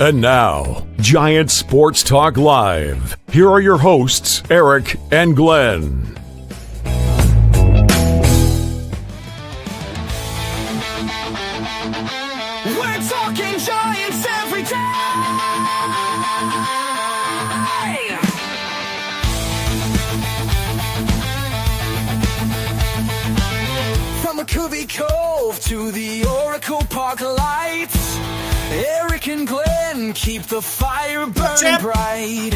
And now, Giant Sports Talk Live. Here are your hosts, Eric and Glenn. We're talking Giants every day. From McCovey Cove to the Oracle Park lights, Eric and Glenn keep the fire burning bright.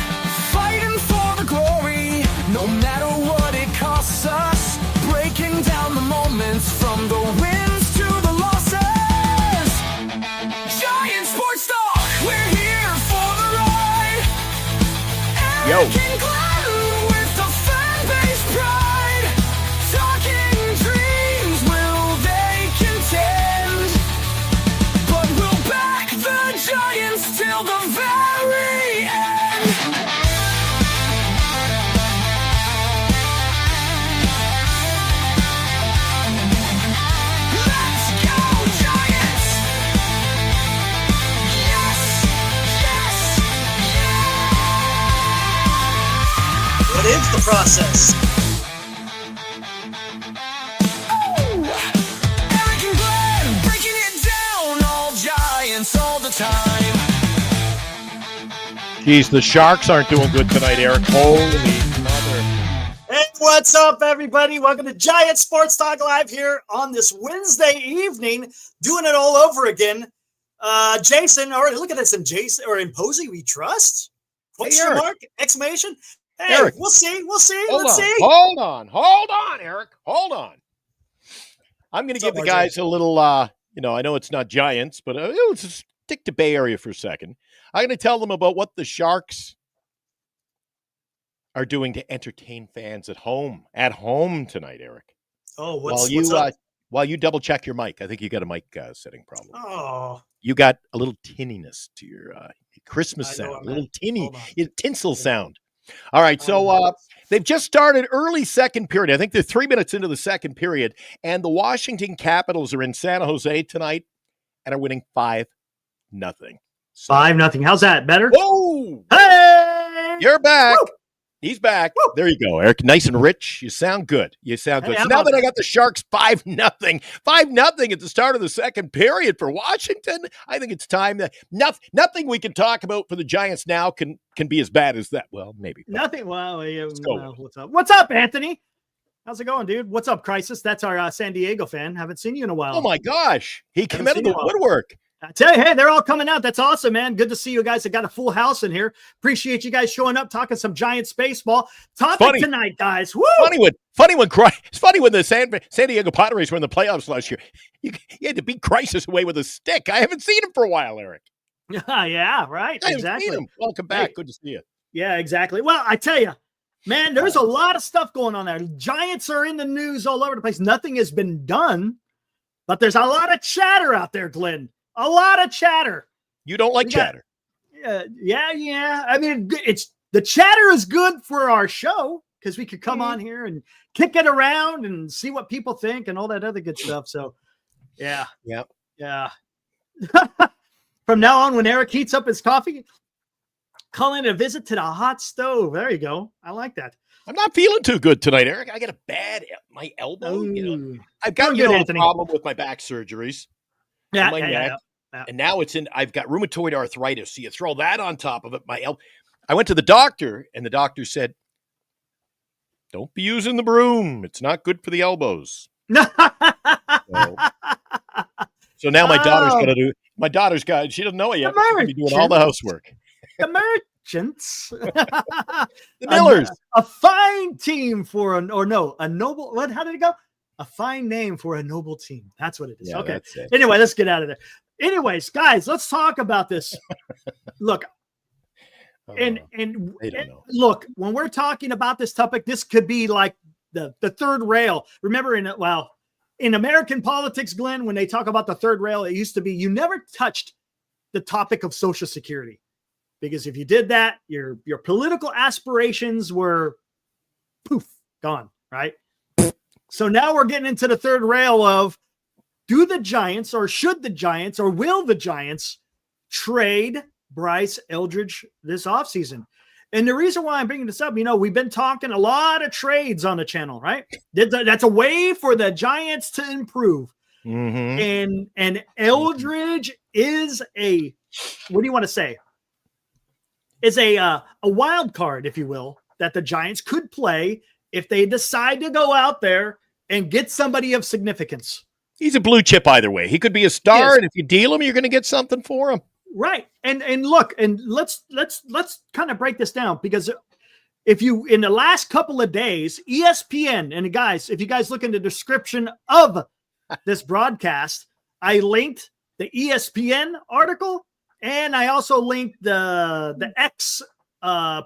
Fighting for the glory, no matter what it costs us. Breaking down the moments from the wins to the losses. Giant Sports Talk, we're here for the ride. Eric and Glenn with the fan base pride. Talking dreams, will they contend? But we'll back the Giants till the very end. Let's go, Giants! Yes, yes, yes! What is the process? Eric and Glenn breaking it down, all Giants all the time. Geez, the Sharks aren't doing good tonight, Eric. Holy mother. Hey, what's up, everybody? Welcome to Giant Sports Talk Live here on this Wednesday evening, doing it all over again. Jason, all right, look at this in Jason or in Posey, we trust? Question Eric. mark? Exclamation? Hey, Eric. we'll see. Let's see. Hold on, Eric. Hold on. I'm going to give the guys a little, I know it's not Giants, but let's just stick to Bay Area for a second. I'm going to tell them about what the Sharks are doing to entertain fans at home tonight, Eric. Oh, what's up? While you double check your mic, I think you got a mic setting problem. Oh, You got a little tinniness to your Christmas I know sound, it, a little man. tinny, Hold on. tinsel sound. All right, so they've just started early second period. I think they're 3 minutes into the second period, and the Washington Capitals are in San Jose tonight and are winning 5-0. So, 5-0. How's that? Better? whoa! Hey! You're back. Woo! He's back. Woo! There you go, Eric. Nice and rich. You sound good. Hey, So how now about that I got the Sharks 5-0 at the start of the second period for Washington, I think it's time that nothing we can talk about for the Giants now can be as bad as that. Well, maybe. Nothing. Well, yeah, go. what's up? What's up, Anthony? How's it going, dude? What's up, Crisis? That's our San Diego fan. Haven't seen you in a while. Oh my gosh. He came out of seen the it all. woodwork. I tell you, hey, they're all coming out. That's awesome, man. Good to see you guys. I got a full house in here. Appreciate you guys showing up, talking some Giants baseball. Topic tonight, guys. Woo! It's funny when the San Diego Padres were in the playoffs last year. You had to beat Crisis away with a stick. I haven't seen him for a while, Eric. Yeah, right. I haven't Exactly. seen him. Welcome back. Hey. Good to see you. Yeah, exactly. Well, I tell you, man, there's a lot of stuff going on there. Giants are in the news all over the place. Nothing has been done, but there's a lot of chatter out there, Glenn. A lot of chatter. You don't like chatter. Yeah. I mean, it's the chatter is good for our show because we could come on here and kick it around and see what people think and all that other good stuff. So, yeah. From now on, when Eric heats up his coffee, call in a visit to the hot stove. There you go. I like that. I'm not feeling too good tonight, Eric. I got a my elbow. I've got a problem with my back surgeries. Yeah. And now I've got rheumatoid arthritis. So you throw that on top of it. I went to the doctor, and the doctor said, "Don't be using the broom. It's not good for the elbows." So now my daughter's got. She doesn't know it yet. She's going to be doing all the housework. The merchants. The Millers. A fine team for a noble. What? How did it go? A fine name for a noble team. That's what it is. Yeah, okay. that's it. Anyway, let's get out of there. Anyways, guys, let's talk about this. Look, and look, when we're talking about this topic, this could be like the third rail. Remember, in American politics, Glenn, when they talk about the third rail, it used to be you never touched the topic of Social Security, because if you did that, your political aspirations were poof, gone, right? So now we're getting into the third rail of, do the Giants, or should the Giants, or will the Giants trade Bryce Eldridge this offseason. And the reason why I'm bringing this up, we've been talking a lot of trades on the channel, right? That's a way for the Giants to improve. Mm-hmm. And Eldridge is what do you want to say? Is a wild card, if you will, that the Giants could play if they decide to go out there and get somebody of significance. He's a blue chip either way. He could be a star, and if you deal him, you're going to get something for him. Right. And look, and let's kind of break this down, because if you, in the last couple of days, ESPN, and guys, if you guys look in the description of this broadcast, I linked the ESPN article, and I also linked the X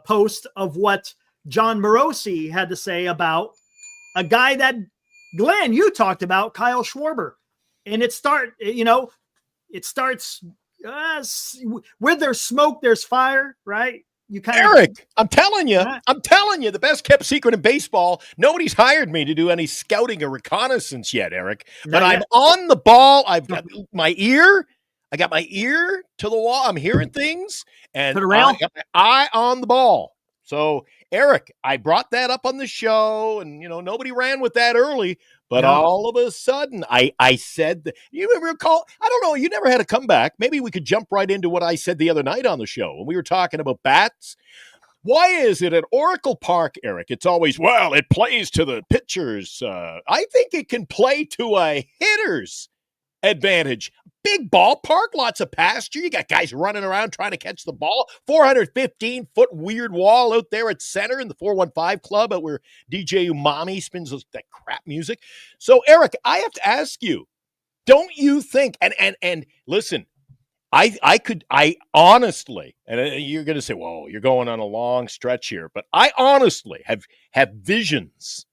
post of what Jon Morosi had to say about a guy that, Glenn, you talked about, Kyle Schwarber. And it starts where there's smoke, there's fire, right? Eric, I'm telling you, the best kept secret in baseball. Nobody's hired me to do any scouting or reconnaissance yet, Eric. But I'm on the ball. I've got my ear. I got my ear to the wall. I'm hearing things, and I got my eye on the ball. So, Eric, I brought that up on the show, and nobody ran with that early. But all of a sudden, I said that, you ever recall? I don't know. You never had a comeback. Maybe we could jump right into what I said the other night on the show when we were talking about bats. Why is it at Oracle Park, Eric? It's always, it plays to the pitchers. I think it can play to a hitter's advantage. Big ballpark, lots of pasture. You got guys running around trying to catch the ball. 415-foot weird wall out there at center in the 415 club out where DJ Umami spins that crap music. So, Eric, I have to ask you, don't you think, and listen, I honestly, and you're going to say, well, you're going on a long stretch here, but I honestly have visions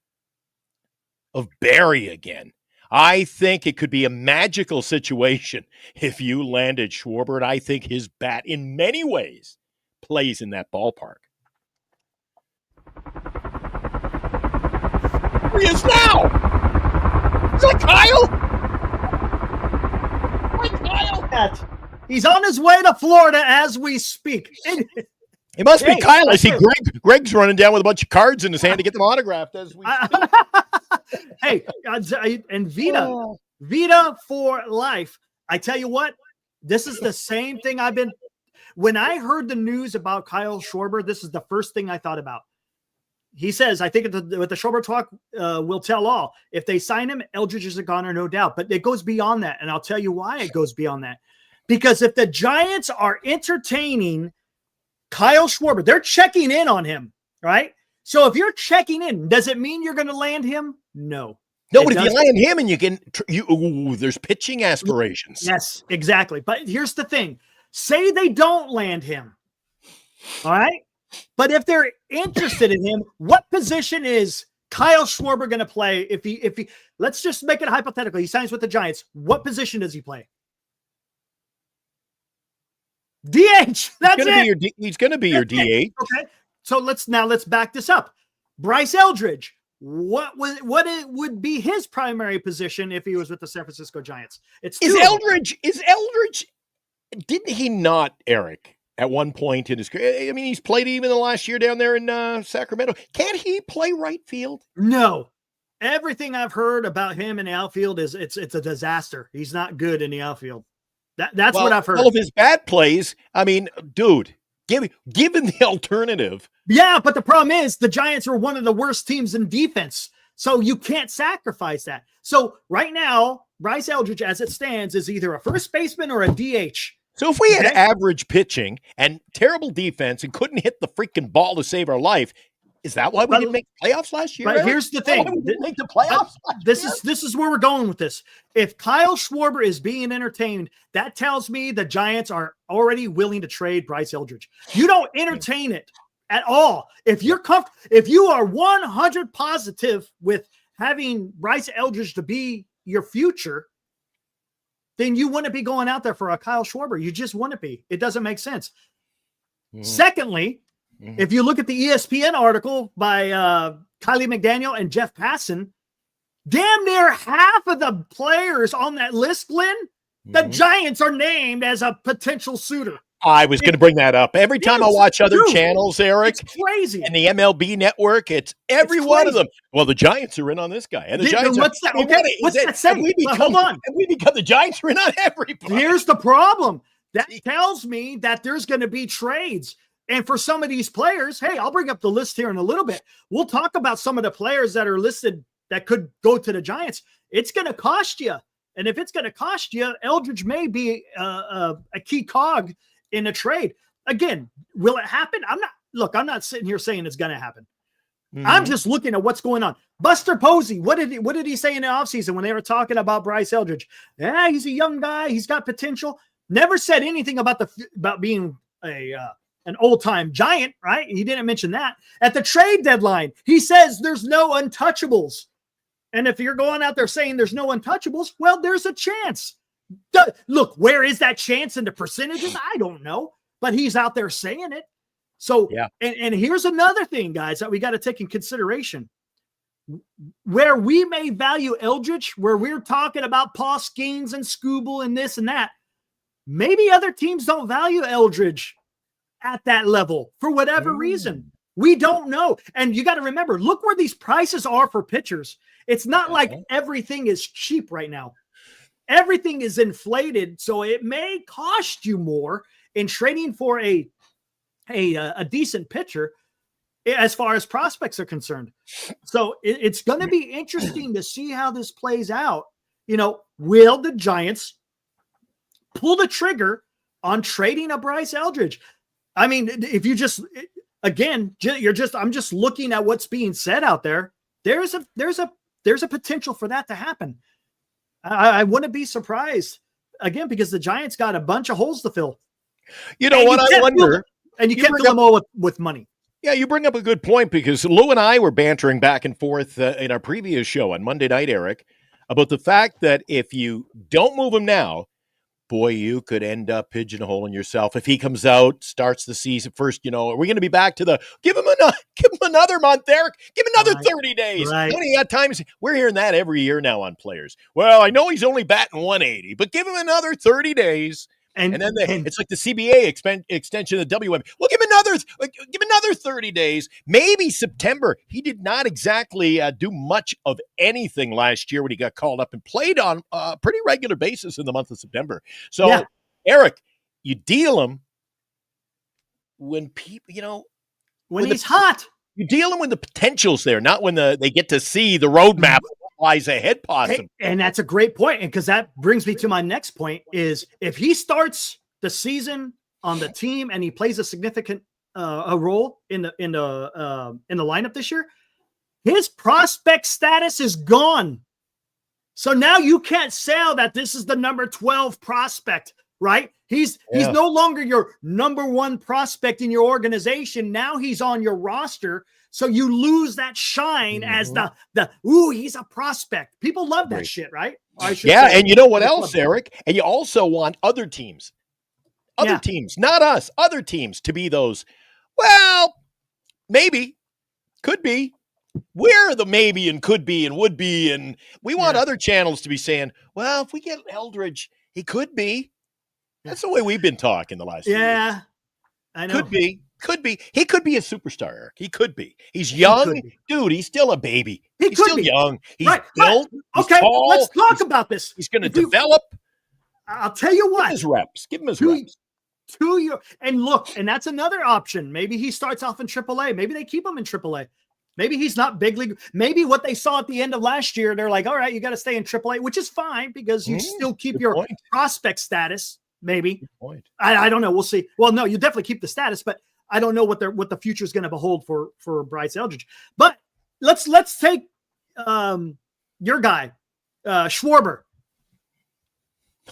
of Barry again. I think it could be a magical situation if you landed Schwarber, and I think his bat, in many ways, plays in that ballpark. Here he is now! Is that Kyle? Hi, Kyle! He's on his way to Florida as we speak. It must be Kyle. I see Greg's running down with a bunch of cards in his hand to get them autographed as we speak. Hey, and Vita for life. I tell you what, this is the same thing when I heard the news about Kyle Schwarber, this is the first thing I thought about. He says, I think with the Schwarber talk, will tell all. If they sign him, Eldridge is a goner, no doubt. But it goes beyond that, and I'll tell you why it goes beyond that. Because if the Giants are entertaining Kyle Schwarber, they're checking in on him, right? So if you're checking in, does it mean you're going to land him? No. No, but if you land him and there's pitching aspirations. Yes, exactly. But here's the thing. Say they don't land him. All right? But if they're interested in him, what position is Kyle Schwarber going to play? If he let's just make it hypothetical. He signs with the Giants. What position does he play? DH. That's it. He's going to be your DH. Okay. So let's back this up. Bryce Eldridge. What would be his primary position if he was with the San Francisco Giants? Is Eldridge? Didn't he not, Eric, at one point in his career? I mean, he's played even the last year down there in Sacramento. Can't he play right field? No. Everything I've heard about him in the outfield is it's a disaster. He's not good in the outfield. That's what I've heard. All of his bad plays. I mean, dude, given the alternative. Yeah, but the problem is the Giants are one of the worst teams in defense. So you can't sacrifice that. So right now, Bryce Eldridge, as it stands, is either a first baseman or a DH. So if we had average pitching and terrible defense and couldn't hit the freaking ball to save our life, is that why we didn't make the playoffs last year? But here's the thing. Make the playoffs this is where we're going with this. If Kyle Schwarber is being entertained, that tells me the Giants are already willing to trade Bryce Eldridge. You don't entertain it at all. If you're if you are 100 positive with having Bryce Eldridge to be your future, then you wouldn't be going out there for a Kyle Schwarber. You just wouldn't be. It doesn't make sense. Secondly, if you look at the ESPN article by Kiley McDaniel and Jeff Passan, damn near half of the players on that list, Glenn, the Giants are named as a potential suitor. I was going to bring that up. Every time I watch other channels, Eric, it's crazy. And the MLB network, it's every one of them. Well, the Giants are in on this guy. And the Giants what's that? Okay, what's that saying? Hold on. And we become the Giants are in on everybody. Here's the problem. That tells me that there's going to be trades. And for some of these players, hey, I'll bring up the list here in a little bit. We'll talk about some of the players that are listed that could go to the Giants. It's going to cost you. And if it's going to cost you, Eldridge may be a key cog in a trade. Again, will it happen? I'm not sitting here saying it's going to happen. Mm-hmm. I'm just looking at what's going on. Buster Posey, what did he say in the offseason when they were talking about Bryce Eldridge? Yeah, he's a young guy. He's got potential. Never said anything about being an old-time Giant, right? He didn't mention that. At the trade deadline, he says there's no untouchables. And if you're going out there saying there's no untouchables, well, there's a chance. Look, where is that chance in the percentages? I don't know, but he's out there saying it. So, yeah. And here's another thing, guys, that we got to take in consideration. Where we may value Eldridge, where we're talking about Paul Skeens and Scooble and this and that, maybe other teams don't value Eldridge at that level for whatever reason. We don't know. And you got to remember, look where these prices are for pitchers. It's not like everything is cheap right now. Everything is inflated, so it may cost you more in trading for a decent pitcher as far as prospects are concerned. So it's going to be interesting to see how this plays out. Will the Giants pull the trigger on trading a Bryce Eldridge? I mean, if you I'm just looking at what's being said out there. There's a potential for that to happen. I wouldn't be surprised again, because the Giants got a bunch of holes to fill. You know what I wonder? And you can't fill them all with money. Yeah, you bring up a good point, because Lou and I were bantering back and forth in our previous show on Monday night, Eric, about the fact that if you don't move him now, boy, you could end up pigeonholing yourself. If he comes out, starts the season first, are we going to be back to give him another month, Eric? Give him another 30 days. Right. How many times we're hearing that every year now on players? Well, I know he's only batting 180, but give him another 30 days. And then it's like the CBA extension of the WM. Well, give him another 30 days, maybe September. He did not exactly do much of anything last year when he got called up and played on a pretty regular basis in the month of September. So, Eric, you deal him when people, when he's hot. You deal him when the potential's there, not when they get to see the roadmap lies ahead possibly. And that's a great point. And because that brings me to my next point is, if he starts the season on the team and he plays a significant a role in the lineup this year, his prospect status is gone. So now you can't say that this is the number 12 prospect, right? He's no longer your number one prospect in your organization. Now he's on your roster. So you lose that shine as he's a prospect. People love that shit, right? And you know what else, Eric? And you also want other teams, not us, other teams to be those, well, maybe, could be. We're the maybe and could be and would be. And we want other channels to be saying, well, if we get Eldridge, he could be. That's the way we've been talking the last few years. I know. Could be. He could be a superstar, Eric. He could be. He's young. Dude, he's still a baby. He's still young. He's built. He's tall. Let's talk about this. He's going to develop. I'll tell you what. Give him his reps. And look, and that's another option. Maybe he starts off in AAA. Maybe they keep him in AAA. Maybe he's not big league. Maybe what they saw at the end of last year, they're like, all right, you got to stay in AAA, which is fine because you still keep your prospect status. Maybe. I don't know. We'll see. Well, no, you definitely keep the status, but I don't know what the future is going to behold for Bryce Eldridge. But let's take your guy, Schwarber.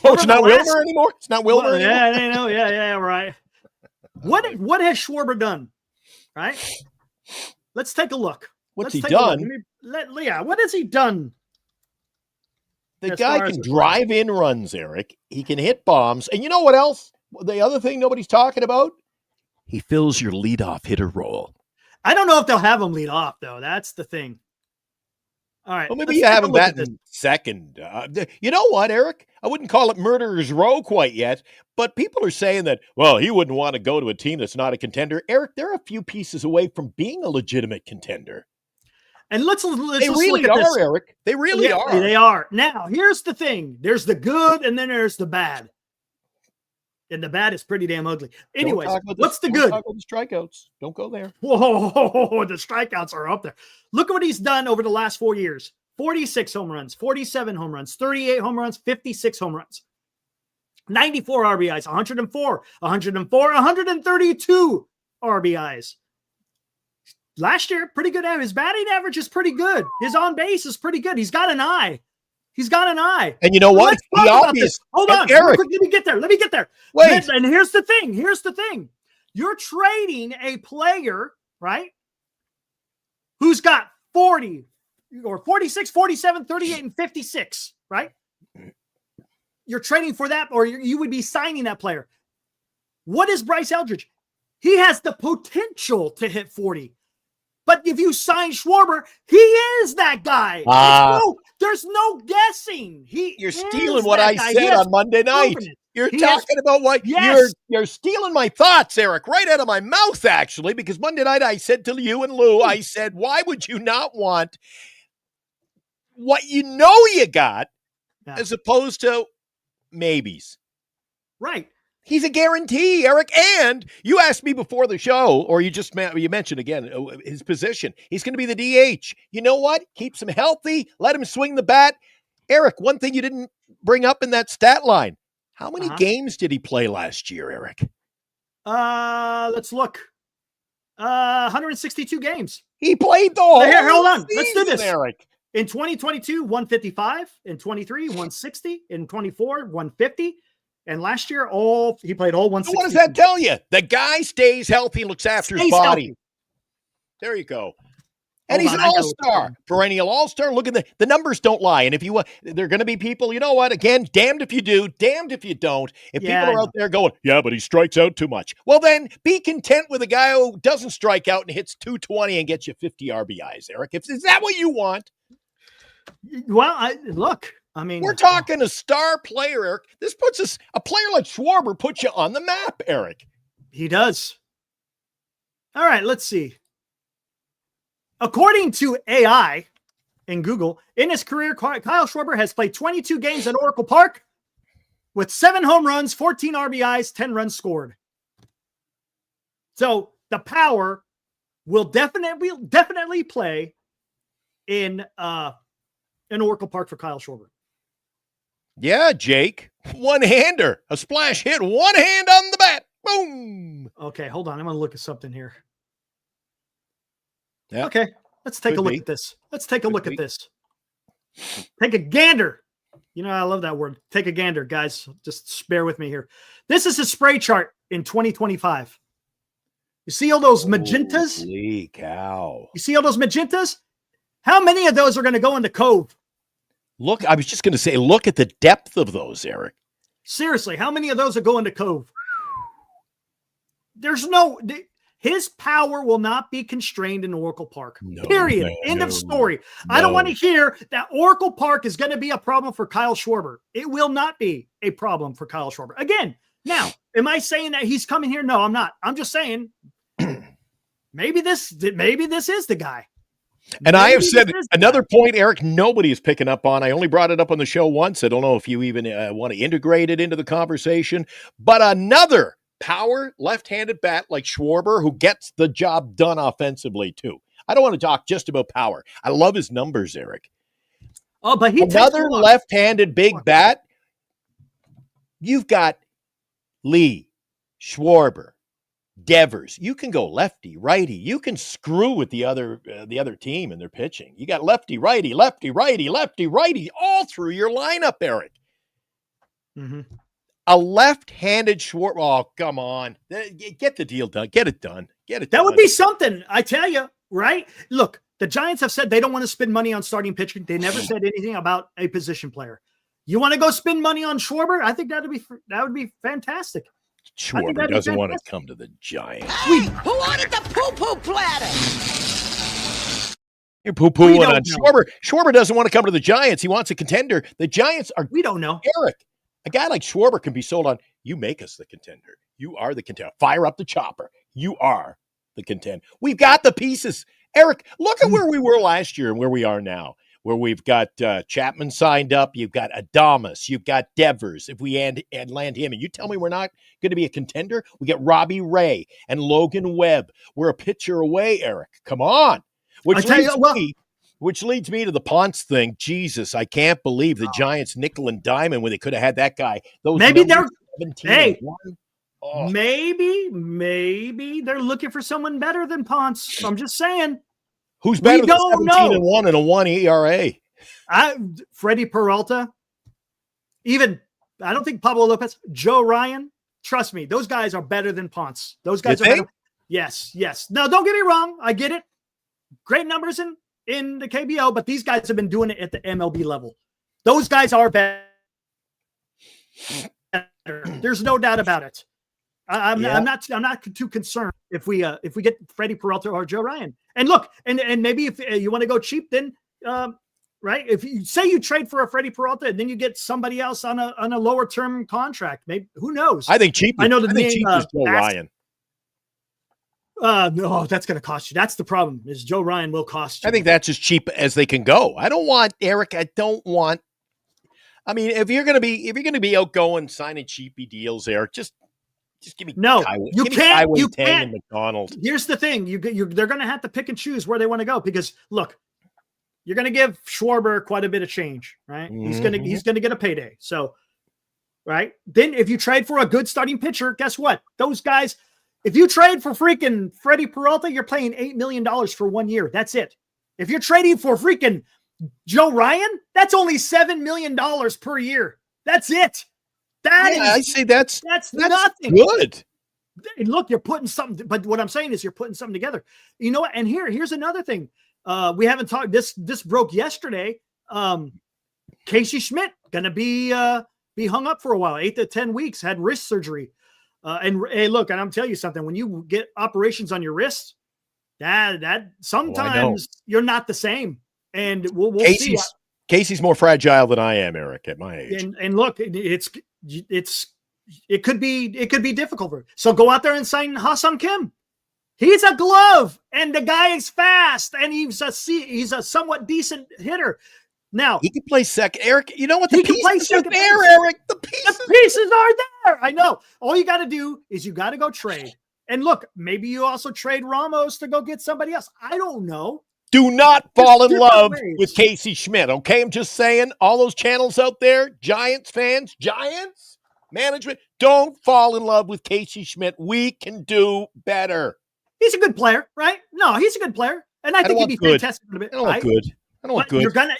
Oh, it's not Wilmer anymore? It's not Wilmer anymore? Yeah, I know. Yeah, right. What has Schwarber done? Right? Let's take a look. What's he done? What has he done? The guy can drive in runs, Eric. He can hit bombs. And you know what else? The other thing nobody's talking about? He fills your leadoff hitter role. I don't know if they'll have him lead off, though. That's the thing. All right. Well, maybe you have him batting second. You know what, Eric? I wouldn't call it murderer's row quite yet, but people are saying that, well, he wouldn't want to go to a team that's not a contender. Eric, they're a few pieces away from being a legitimate contender. And let's they look really at are, this. Eric. They really are. They are. Now, here's the thing. There's the good, and then there's the bad. And the bad is pretty damn ugly. Anyways, what's the good? Talk about the strikeouts. Don't go there. Whoa, the strikeouts are up there. Look at what he's done over the last 4 years. 46 home runs, 47 home runs, 38 home runs, 56 home runs. 94 RBIs, 104, 132 RBIs. Last year, pretty good. His batting average is pretty good. His on base is pretty good. He's got an eye. And you know what? Hold on. Eric, let me get there. Wait. And here's the thing. You're trading a player, right? Who's got 40 or 46, 47, 38, and 56, right? You're trading for that, or you would be signing that player. What is Bryce Eldridge? He has the potential to hit 40. But if you sign Schwarber, he is that guy. There's no guessing. You're stealing what I said on Monday night. You're talking about what? Yes. You're stealing my thoughts, Eric, right out of my mouth, actually, because Monday night I said to you and Lou, I said, why would you not want what you know you got as opposed to maybes? Right. He's a guarantee, Eric. And you asked me before the show, or you mentioned again his position. He's going to be the DH. You know what? Keeps him healthy. Let him swing the bat. Eric, one thing you didn't bring up in that stat line. How many games did he play last year, Eric? Let's look. 162 games. He played the whole Here, hold on. season, Let's do this. Eric. In 2022, 155. In 23, 160. In 24, 150. And last year, he played all 160. So what does that tell you? The guy stays healthy, looks after his body. Healthy. There you go. And he's an all-star, perennial all-star. Look at the numbers don't lie. And if you there are going to be people, you know what? Again, damned if you do, damned if you don't. If people are out there going, yeah, but he strikes out too much. Well, then be content with a guy who doesn't strike out and hits 220 and gets you 50 RBIs, Eric. Is that what you want? Well, we're talking a star player, Eric. This puts us, a player like Schwarber puts you on the map, Eric. He does. All right, let's see. According to AI in Google, in his career, Kyle Schwarber has played 22 games at Oracle Park with 7 home runs, 14 RBIs, 10 runs scored. So the power will definitely play in Oracle Park for Kyle Schwarber. Yeah, Jake. One-hander. A splash hit. One hand on the bat. Boom. Okay, hold on. I'm going to look at something here. Yeah. Okay, let's take a look at this. Take a gander. You know, I love that word. Take a gander, guys. Just bear with me here. This is a spray chart in 2025. You see all those magentas? Holy cow. You see all those magentas? How many of those are going to go into Cove? Look, I was just going to say, look at the depth of those, Eric. Seriously, how many of those are going to Cove? His power will not be constrained in Oracle Park. Period. End of story. I don't want to hear that Oracle Park is going to be a problem for Kyle Schwarber. It will not be a problem for Kyle Schwarber. Again, now, am I saying that he's coming here? No, I'm not. I'm just saying maybe this is the guy. And I have said another point, Eric, nobody is picking up on. I only brought it up on the show once. I don't know if you even want to integrate it into the conversation. But another power left-handed bat like Schwarber who gets the job done offensively too. I don't want to talk just about power. I love his numbers, Eric. Oh, but another left-handed big bat. You've got Lee, Schwarber, Devers. You can go lefty, righty. You can screw with the other team and their pitching. You got lefty, righty, lefty, righty, lefty, righty, all through your lineup, Eric. Mm-hmm. A left-handed Schwarber. Oh, come on. Get the deal done. Get it done. That would be something, I tell you, right? Look, the Giants have said they don't want to spend money on starting pitching. They never said anything about a position player. You want to go spend money on Schwarber? I think that would be fantastic. Schwarber doesn't want to come to the Giants. Hey, who ordered the poo-poo platter? You're poo-pooing on Schwarber. Schwarber doesn't want to come to the Giants. He wants a contender. The Giants are. We don't know. Eric, a guy like Schwarber can be sold on. You make us the contender. You are the contender. Fire up the chopper. You are the contender. We've got the pieces. Eric, look at where we were last year and where we are now, where we've got Chapman signed up. You've got Adames. You've got Devers. If we land him, and you tell me we're not going to be a contender, we get Robbie Ray and Logan Webb. We're a pitcher away, Eric. Come on. Which leads me to the Ponce thing. Jesus, I can't believe the Giants nickel and diamond when they could have had that guy. Maybe they're 17 maybe they're looking for someone better than Ponce. I'm just saying. Who's better than 17-1 and a 1 ERA? Freddie Peralta. Even I don't think Pablo Lopez, Joe Ryan. Trust me, those guys are better than Ponce. Those guys are better. Yes. No, don't get me wrong. I get it. Great numbers in the KBO, but these guys have been doing it at the MLB level. Those guys are better. There's no doubt about it. I'm not too concerned if we get Freddie Peralta or Joe Ryan. And look, and maybe if you want to go cheap, then right? If you say you trade for a Freddie Peralta and then you get somebody else on a lower term contract, maybe who knows? I think cheap. I know the name cheap is Joe Ryan. No, that's going to cost you. That's the problem. Is Joe Ryan will cost you. I think that's as cheap as they can go. I don't want Eric. I mean, if you're going to be outgoing, signing cheapy deals, Eric, just give me you can't. McDonald. Here's the thing: they're going to have to pick and choose where they want to go because look, you're going to give Schwarber quite a bit of change, right? Mm-hmm. He's going to get a payday. So, right then, if you trade for a good starting pitcher, guess what? Those guys. If you trade for freaking Freddie Peralta, you're paying $8 million for 1 year. That's it. If you're trading for freaking Joe Ryan, that's only $7 million per year. That's it. I say that's nothing. Good. And look, you're putting something, but what I'm saying is you're putting something together. You know what? And here's another thing. We haven't talked. This broke yesterday. Casey Schmidt gonna be hung up for a while, 8 to 10 weeks. Had wrist surgery. And hey, look, and I'm telling you something. When you get operations on your wrist, that sometimes you're not the same. And we'll see. Casey's more fragile than I am, Eric, at my age. And look, it could be difficult for him. So go out there and sign Ha-Seong Kim. He's a glove, and the guy is fast, and he's a somewhat decent hitter. Now he can play second, Eric. You know what? The pieces are there, Eric. The pieces are there. I know. All you got to do is you got to go trade. And look, maybe you also trade Ramos to go get somebody else. I don't know. Do not fall in love with Casey Schmidt, okay? I'm just saying, all those channels out there, Giants fans, Giants management, don't fall in love with Casey Schmidt. We can do better. He's a good player, right? No, he's a good player. And I think he'd be fantastic. I don't want good. I don't want good. You're gonna,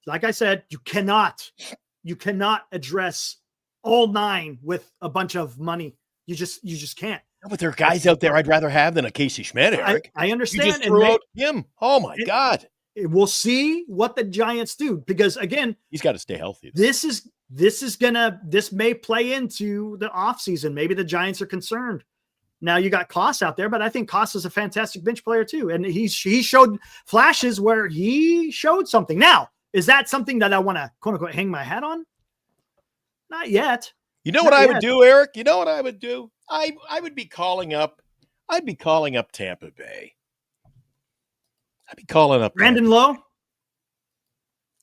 like I said, you cannot address all 9 with a bunch of money. You just can't. No, but there are guys out there I'd rather have than a Casey Schmidt, Eric. I understand. You just threw out him. Oh my God. We'll see what the Giants do because again, he's got to stay healthy. This may play into the offseason. Maybe the Giants are concerned. Now you got Koss out there, but I think Koss is a fantastic bench player too. And he showed flashes where he showed something. Now, is that something that I want to quote unquote hang my hat on? Not yet. You know what I would do, Eric? You know what I would do? I would be calling up. I'd be calling up Tampa Bay. I'd be calling up Brandon Lowe.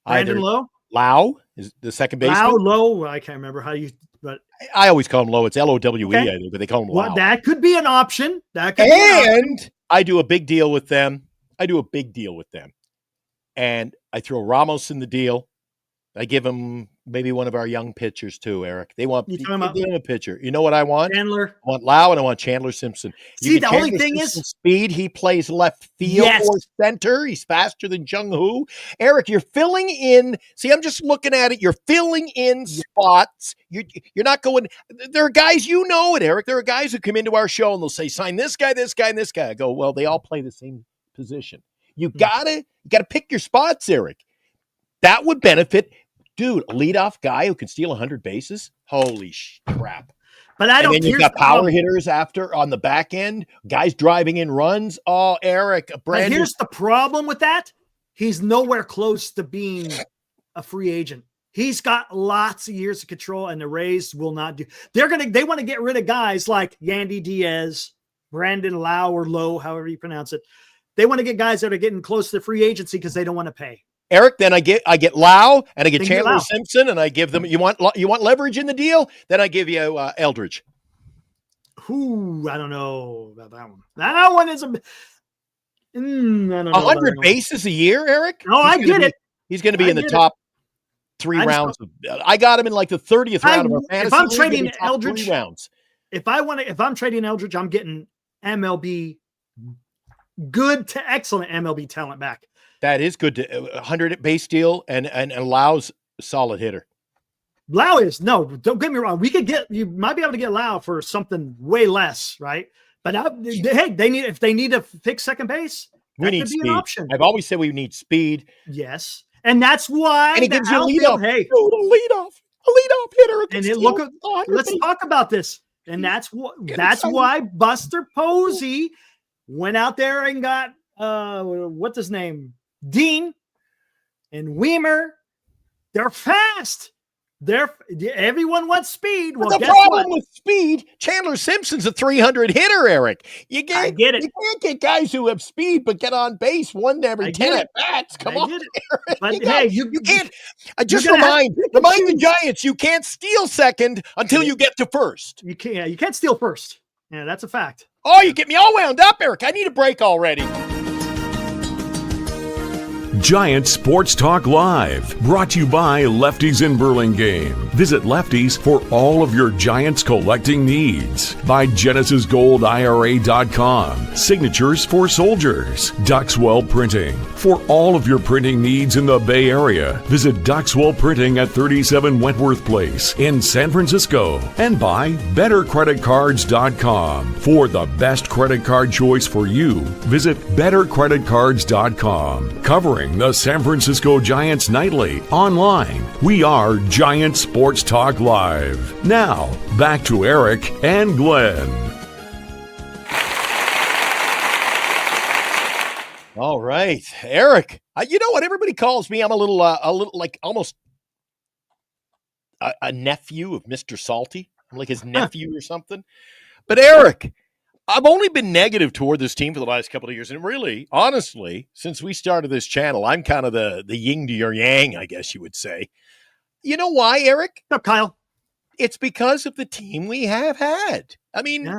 Brandon Lowe. Lau is the second baseman. Lowe. I can't remember how you. But I always call him Lowe. It's Lowe, okay. I think, but they call him Lau. Well, that could be an option. I do a big deal with them. And I throw Ramos in the deal. I give him maybe one of our young pitchers too, Eric. They want a pitcher. You know what I want? Chandler. I want Lau and I want Chandler Simpson. See, the only thing is speed. He plays left field or center. He's faster than Jung Hoo. Eric, you're filling in. See, I'm just looking at it. You're filling in spots. You're not going. There are guys, you know it, Eric. There are guys who come into our show and they'll say, sign this guy, this guy, and this guy. I go, well, they all play the same position. You gotta pick your spots, Eric. That would benefit. Dude, a leadoff guy who can steal 100 bases? Holy crap. But I don't. And then you've got power hitters after on the back end, guys driving in runs. Oh, Eric, Brandon. Here's the problem with that. He's nowhere close to being a free agent. He's got lots of years of control, and the Rays will not do. They want to get rid of guys like Yandy Diaz, Brandon Lau or Lowe, however you pronounce it. They want to get guys that are getting close to free agency because they don't want to pay. Eric, then I get Lau and I get Chandler Simpson, and I give them. You want leverage in the deal? Then I give you Eldridge. Ooh, I don't know about that one. That one is I don't know. 100 bases a year, Eric. No, I get it. He's going to be in the top 3 rounds. I got him in like the 30th round of our fantasy. If I'm trading Eldridge, rounds. If I'm trading Eldridge, I'm getting MLB good to excellent MLB talent back. That is good. 100 base deal and Lau's a solid hitter. Lau is don't get me wrong. You might be able to get Lau for something way less, right? But hey, if they need to fix second base, we need speed. An option. I've always said we need speed. Yes, and that's why. And it gives you a leadoff. Hey, a leadoff hitter. And let's talk about this. And that's why Buster Posey went out there and got what's his name, Dean and Weimer. They're fast. Everyone wants speed. Well, the problem with speed, Chandler Simpson's a 300 hitter, Eric. I get it. You can't get guys who have speed but get on base 1 every 10 at bats. Come on, Eric. But you can't. Just remind the Giants you can't steal second until you get to first. You can't. You can't steal first. Yeah, that's a fact. Oh, you get me all wound up, Eric. I need a break already. Giant Sports Talk Live, brought to you by Lefties in Burlingame. Visit Lefties for all of your Giants collecting needs. By GenesisGoldIRA.com, Signatures for Soldiers. Duxwell Printing, for all of your printing needs in the Bay Area. Visit Duxwell Printing at 37 Wentworth Place in San Francisco. And by BetterCreditCards.com, for the best credit card choice for you. Visit BetterCreditCards.com, covering the San Francisco Giants nightly. Online, we are Giant Sports Talk Live. Now, back to Eric and Glenn. All right, Eric. You know what? Everybody calls me. I'm a little like almost a nephew of Mr. Salty. I'm like his nephew or something. But Eric, I've only been negative toward this team for the last couple of years. And really, honestly, since we started this channel, I'm kind of the yin to your yang, I guess you would say. You know why, Eric? What's up, Kyle? It's because of the team we have had. I mean,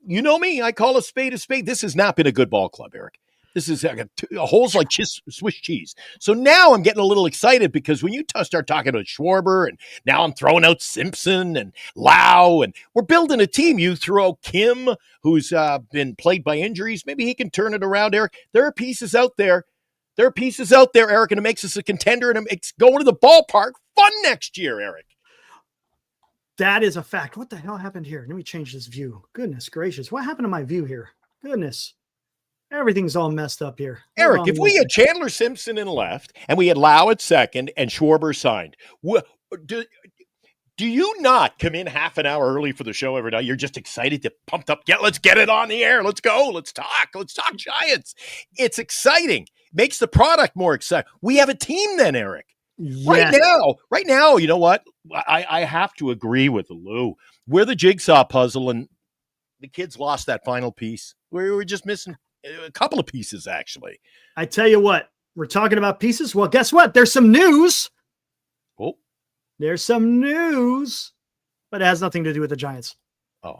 you know me, I call a spade a spade. This has not been a good ball club, Eric. This is a holes like Swiss cheese. So now I'm getting a little excited because when you start talking about Schwarber, and now I'm throwing out Simpson and Lau, and we're building a team. You throw out Kim, who's been plagued by injuries. Maybe he can turn it around, Eric. There are pieces out there. Eric, and it makes us a contender, and it makes going to the ballpark fun next year, Eric. That is a fact. What the hell happened here? Let me change this view. Goodness gracious. What happened to my view here? Goodness. Everything's all messed up here. Eric, if we had Chandler Simpson in left and we had Lau at second and Schwarber signed, do you not come in half an hour early for the show every night? You're just excited, pumped up. Yeah, let's get it on the air. Let's go. Let's talk Giants. It's exciting. Makes the product more exciting. We have a team then, Eric. Yes. Right now, you know what? I have to agree with Lou. We're the jigsaw puzzle, and the kids lost that final piece. We were just missing a couple of pieces, actually. I tell you what, we're talking about pieces. Well, guess what? There's some news. Oh, there's some news, but it has nothing to do with the Giants. Oh.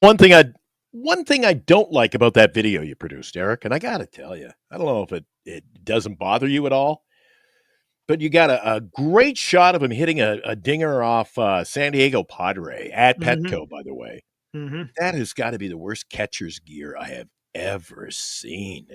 One thing I don't like about that video you produced, Eric, and I got to tell you, I don't know if it doesn't bother you at all, but you got a great shot of him hitting a dinger off San Diego Padre at Petco, by the way. Mm-hmm. That has got to be the worst catcher's gear I have ever seen.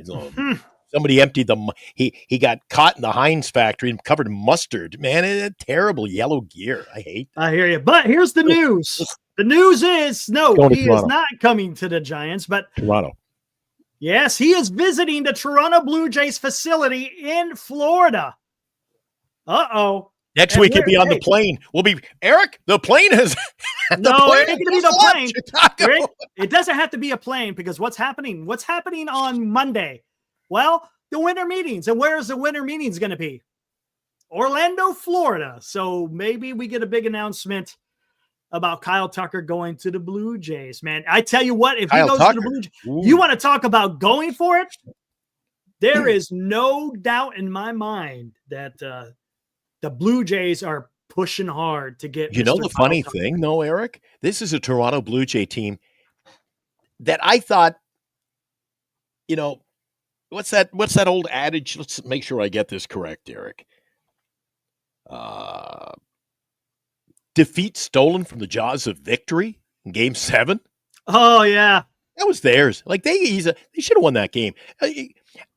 Somebody emptied he got caught in the Heinz factory and covered in mustard. Man, it's a terrible yellow gear. I hate that. I hear you. But here's the news. The news is, no, he is not coming to the Giants, but Toronto. Yes, he is visiting the Toronto Blue Jays facility in Florida. Uh-oh. Next week he'll be on the plane. We'll be Eric. The plane has. No, it ain't gonna be the plane. Rick, it doesn't have to be a plane because what's happening? What's happening on Monday? Well, the winter meetings. And where is the winter meetings going to be? Orlando, Florida. So maybe we get a big announcement about Kyle Tucker going to the Blue Jays. Man, I tell you what, if he goes to the Blue Jays, you want to talk about going for it? There is no doubt in my mind that the Blue Jays are pushing hard to get. You know the funny thing, though, Eric? This is a Toronto Blue Jay team that I thought, what's that old adage? Let's make sure I get this correct, Eric. Defeat stolen from the jaws of victory in Game 7. Oh yeah, that was theirs. Like they should have won that game.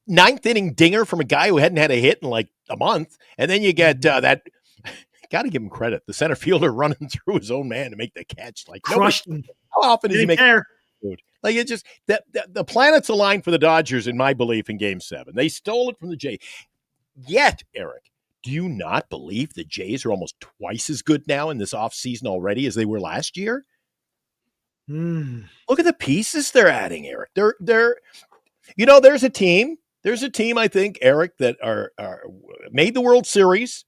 Ninth inning dinger from a guy who hadn't had a hit in like a month, and then you get that. Got to give him credit. The center fielder running through his own man to make the catch, like crushed him. How often does he make? Like it just the planets aligned for the Dodgers, in my belief, in Game 7. They stole it from the Jays. Yet, Eric, do you not believe the Jays are almost twice as good now in this offseason already as they were last year? Look at the pieces they're adding, Eric. They're there's a team. There's a team, I think, Eric, that are made the World Series.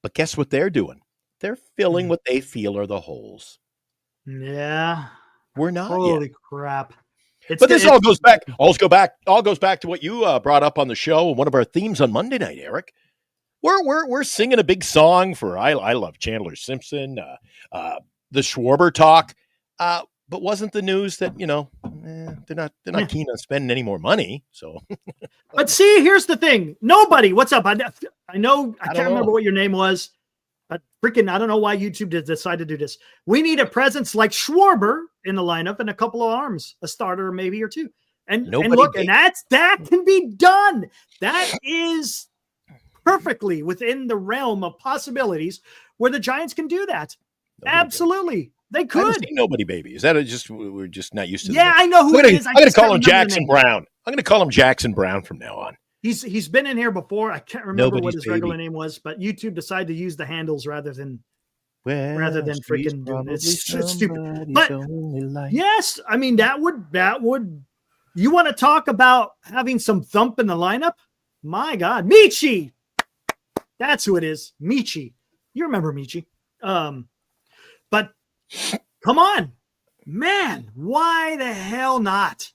But guess what they're doing? They're filling what they feel are the holes. Yeah. We're not. Holy crap. But this all goes back to what you brought up on the show, one of our themes on Monday night, Eric. We're singing a big song for I love Chandler Simpson, the Schwarber talk. But wasn't the news that, they're not keen on spending any more money. So, but see, here's the thing. Nobody, what's up? I know, I can't remember what your name was, but freaking, I don't know why YouTube decided to do this. We need a presence like Schwarber in the lineup and a couple of arms, a starter maybe or two. And look, and that can be done. That is perfectly within the realm of possibilities where the Giants can do that. Absolutely. They could. Nobody baby. Is that we're just not used to? Yeah, I know who it is. I'm going to call him Jackson Brown. I'm going to call him Jackson Brown from now on. He's been in here before. I can't remember what his regular name was, but YouTube decided to use the handles rather than freaking doing it. It's stupid. But yes, I mean that would. You want to talk about having some thump in the lineup? My God, Michi. That's who it is, Michi. You remember Michi? But come on, man. Why the hell not?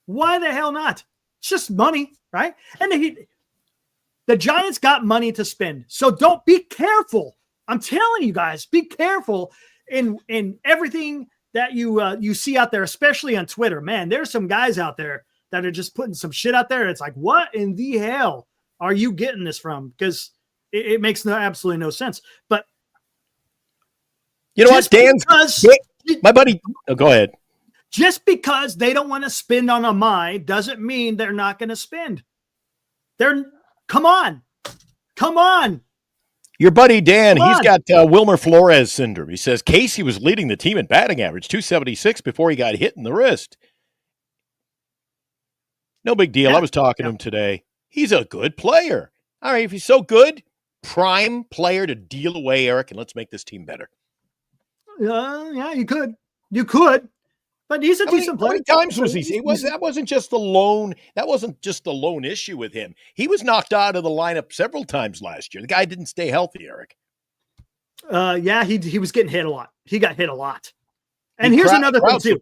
Why the hell not? It's just money, right? And the Giants got money to spend. So don't be careful. I'm telling you guys, be careful in everything that you see out there, especially on Twitter. Man, there's some guys out there that are just putting some shit out there. It's like, what in the hell are you getting this from? Because it makes absolutely no sense. But you know what, my buddy. Oh, go ahead. Just because they don't want to spend on Amai doesn't mean they're not going to spend. Come on. Your buddy Dan, he's got Wilmer Flores syndrome. He says Casey was leading the team in batting average, 276, before he got hit in the wrist. No big deal. I was talking to him today. He's a good player. All right, if he's so good, prime player to deal away, Eric, and let's make this team better. Yeah, you could, but he's a decent player. How many times was he? That wasn't just the lone. That wasn't just the lone issue with him. He was knocked out of the lineup several times last year. The guy didn't stay healthy, Eric. Yeah, he was getting hit a lot. He got hit a lot. And here's another thing too.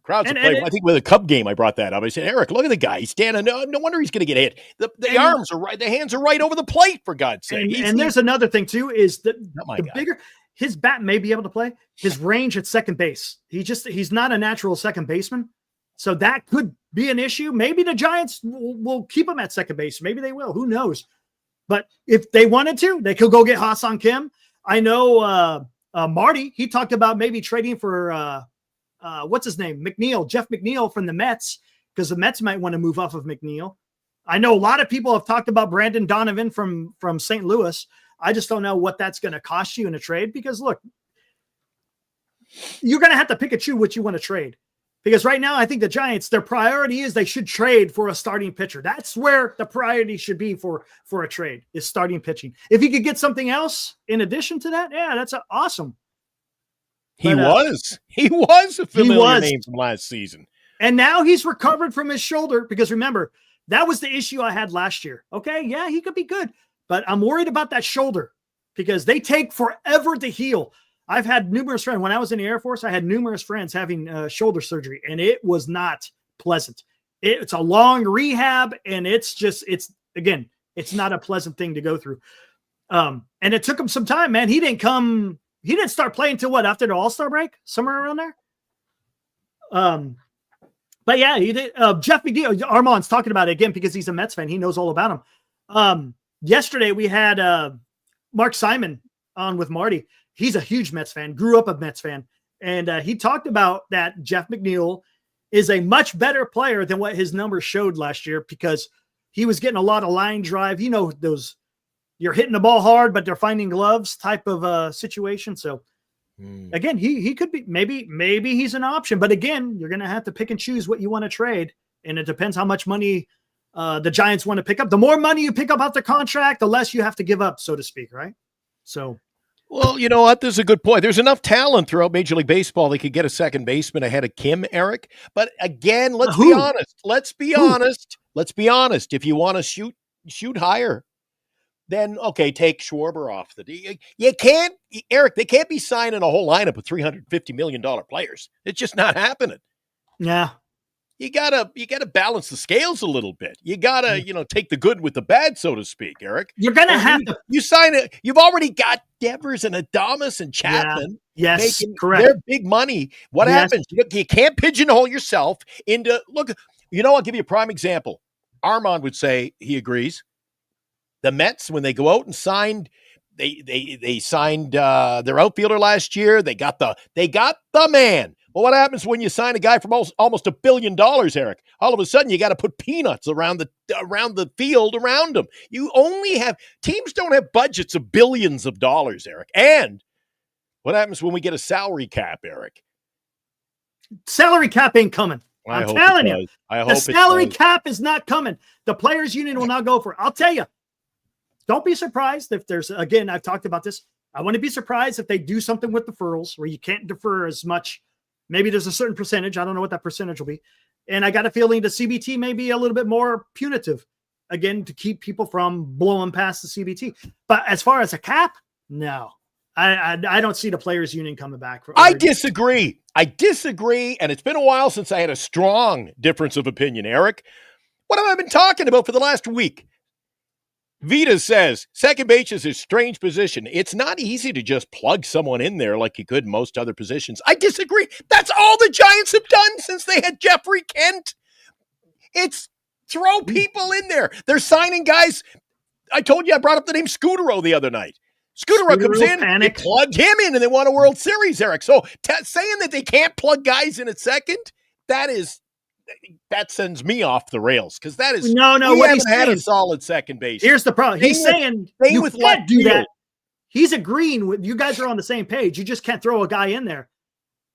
Crowds would play. I think with a Cub game, I brought that up. I said, Eric, look at the guy. He's standing. No wonder he's going to get hit. The arms are right. The hands are right over the plate. For God's sake. And there's another thing too. Is that the bigger. his bat may be able to play. His range at second base. He's not a natural second baseman. So that could be an issue. Maybe the Giants will keep him at second base. Maybe they will. Who knows? But if they wanted to, they could go get Hassan Kim. I know Marty, he talked about maybe trading for what's his name? Jeff McNeil from the Mets, because the Mets might want to move off of McNeil. I know a lot of people have talked about Brandon Donovan from St. Louis. I just don't know what that's going to cost you in a trade, because look, you're going to have to pick and choose what you want to trade. Because right now, I think the Giants, their priority is they should trade for a starting pitcher. That's where the priority should be for a trade, is starting pitching. If you could get something else in addition to that, yeah, that's awesome. He was a familiar name from last season. And now he's recovered from his shoulder, because remember, that was the issue I had last year. Okay, yeah, he could be good, but I'm worried about that shoulder because they take forever to heal. I've had numerous friends. When I was in the Air Force, I had numerous friends having shoulder surgery, and it was not pleasant. It's a long rehab, and it's not a pleasant thing to go through. And it took him some time, man. He didn't start playing till what, after the All-Star break? Somewhere around there? But yeah, he did. Jeff McNeil, Armand's talking about it again because he's a Mets fan. He knows all about him. Yesterday we had Mark Simon on with Marty. He's a huge Mets fan, grew up a Mets fan. And he talked about that Jeff McNeil is a much better player than what his numbers showed last year, because he was getting a lot of line drive. You know, those you're hitting the ball hard, but they're finding gloves type of situation. So again, he could be, maybe he's an option, but again, you're going to have to pick and choose what you want to trade. And it depends how much money the Giants want to pick up. The more money you pick up off the contract, the less you have to give up, so to speak. Right. So, well, you know what? This is a good point. There's enough talent throughout Major League Baseball. They could get a second baseman ahead of Kim, Eric. But again, let's be honest. Let's be honest. If you want to shoot higher, then, okay, take Schwarber off the D. You can't, Eric, they can't be signing a whole lineup of $350 million players. It's just not happening. Yeah. You gotta balance the scales a little bit. You gotta, take the good with the bad, so to speak, Eric. You're gonna have to. You sign it. You've already got Devers and Adames and Chapman. Yeah. Yes, making correct. Their big money. What happens? You can't pigeonhole yourself into. Look, I'll give you a prime example. Armand would say he agrees. The Mets, when they go out and signed, they signed their outfielder last year. They got the man. Well, what happens when you sign a guy from almost $1 billion, Eric? All of a sudden, you got to put peanuts around the field around them. Teams don't have budgets of billions of dollars, Eric. And what happens when we get a salary cap, Eric? Salary cap ain't coming. I'm telling you. The salary cap is not coming. The players' union will not go for it. I'll tell you. Don't be surprised if there's, again, I've talked about this. I wouldn't be surprised if they do something with deferrals where you can't defer as much. Maybe there's a certain percentage. I don't know what that percentage will be. And I got a feeling the CBT may be a little bit more punitive, again, to keep people from blowing past the CBT. But as far as a cap, no. I don't see the players' union coming back. I disagree. And it's been a while since I had a strong difference of opinion, Eric. What have I been talking about for the last week? Vita says, second base is a strange position. It's not easy to just plug someone in there like you could in most other positions. I disagree. That's all the Giants have done since they had Jeffrey Kent. It's throw people in there. They're signing guys. I told you I brought up the name Scutaro the other night. Scutaro comes in, they plug him in, and they won a World Series, Eric. So saying that they can't plug guys in at second, that sends me off the rails, because that is no. We what haven't had a solid second base. Here's the problem. He's saying you can't do that. He's agreeing with you guys are on the same page. You just can't throw a guy in there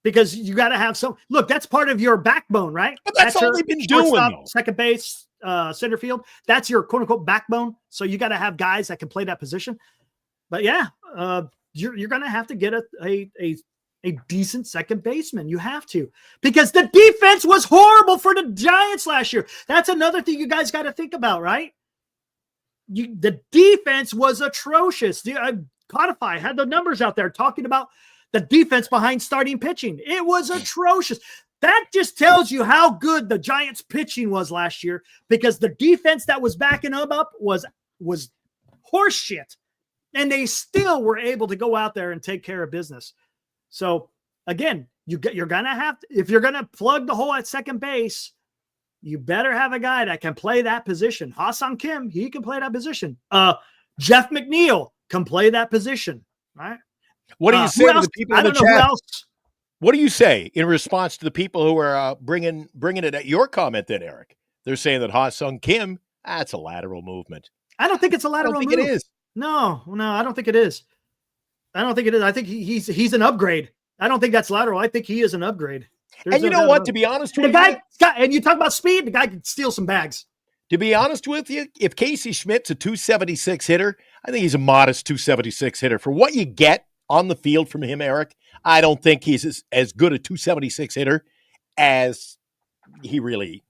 because you got to have some. Look, that's part of your backbone, right? But that's all they've been doing. Second base, center field. That's your quote unquote backbone. So you got to have guys that can play that position. But yeah, you're going to have to get a decent second baseman. You have to, because the defense was horrible for the Giants last year. That's another thing you guys got to think about, right? The defense was atrocious. Codify had the numbers out there talking about the defense behind starting pitching. It was atrocious. That just tells you how good the Giants pitching was last year, because the defense that was backing them up was horse shit. And they still were able to go out there and take care of business. So again, you're going to have to, if you're going to plug the hole at second base, you better have a guy that can play that position. Ha-Seong Kim, he can play that position. Jeff McNeil can play that position, right? What do you say to the people in the chat? What do you say in response to the people who are bringing it at your comment then, Eric? They're saying that Ha-Seong Kim, that's a lateral movement. I don't think it's a lateral move. I don't think it is. No, I don't think it is. I think he's an upgrade. I don't think that's lateral. I think he is an upgrade. And you know what? To be honest with you, and you talk about speed, the guy can steal some bags. To be honest with you, if Casey Schmidt's a 276 hitter, I think he's a modest 276 hitter. For what you get on the field from him, Eric, I don't think he's as good a 276 hitter as he really.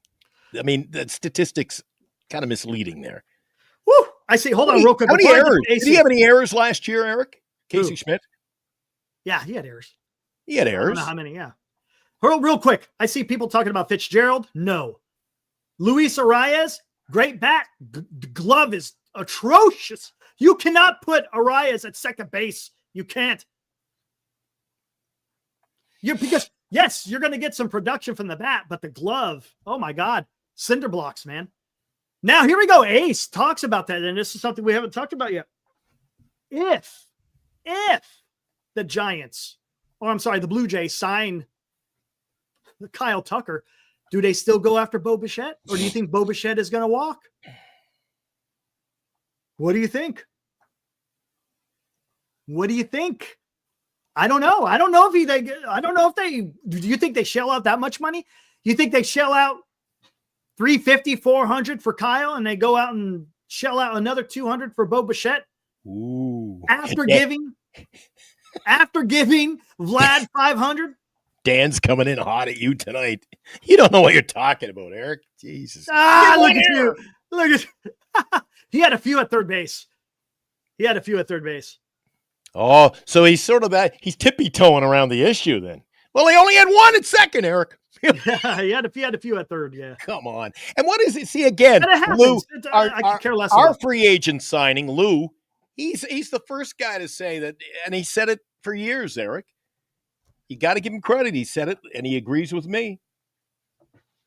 I mean, the statistics kind of misleading there. Woo! I see. Hold on, real quick. How many errors? Did he have any errors last year, Eric? Casey Schmidt? Yeah, he had errors. He had errors. I don't know how many, yeah. Real quick. I see people talking about Fitzgerald. No. Luis Arias, great bat. The glove is atrocious. You cannot put Arias at second base. You can't. Because, yes, you're going to get some production from the bat, but the glove, oh my God, cinder blocks, man. Now, here we go. Ace talks about that, and this is something we haven't talked about yet. If the Giants, the Blue Jays sign Kyle Tucker, do they still go after Bo Bichette? Or do you think Bo Bichette is going to walk? What do you think? What do you think? I don't know. I don't know if they, do you think they shell out that much money? You think they shell out $350, $400 for Kyle and they go out and shell out another $200 for Bo Bichette? Ooh. After giving Vlad $500? Dan's coming in hot at you tonight. You don't know what you're talking about, Eric. Jesus. Look at you. Look at He had a few at third base. Oh, so he's sort of he's tippy-toeing around the issue then. Well, he only had one at second, Eric. Yeah, he had a few at third, yeah. Come on. And what is it? See, again, Lou, I could care less. Our free agent signing, Lou, he's the first guy to say that, and he said it for years, Eric. You got to give him credit. He said it, and he agrees with me.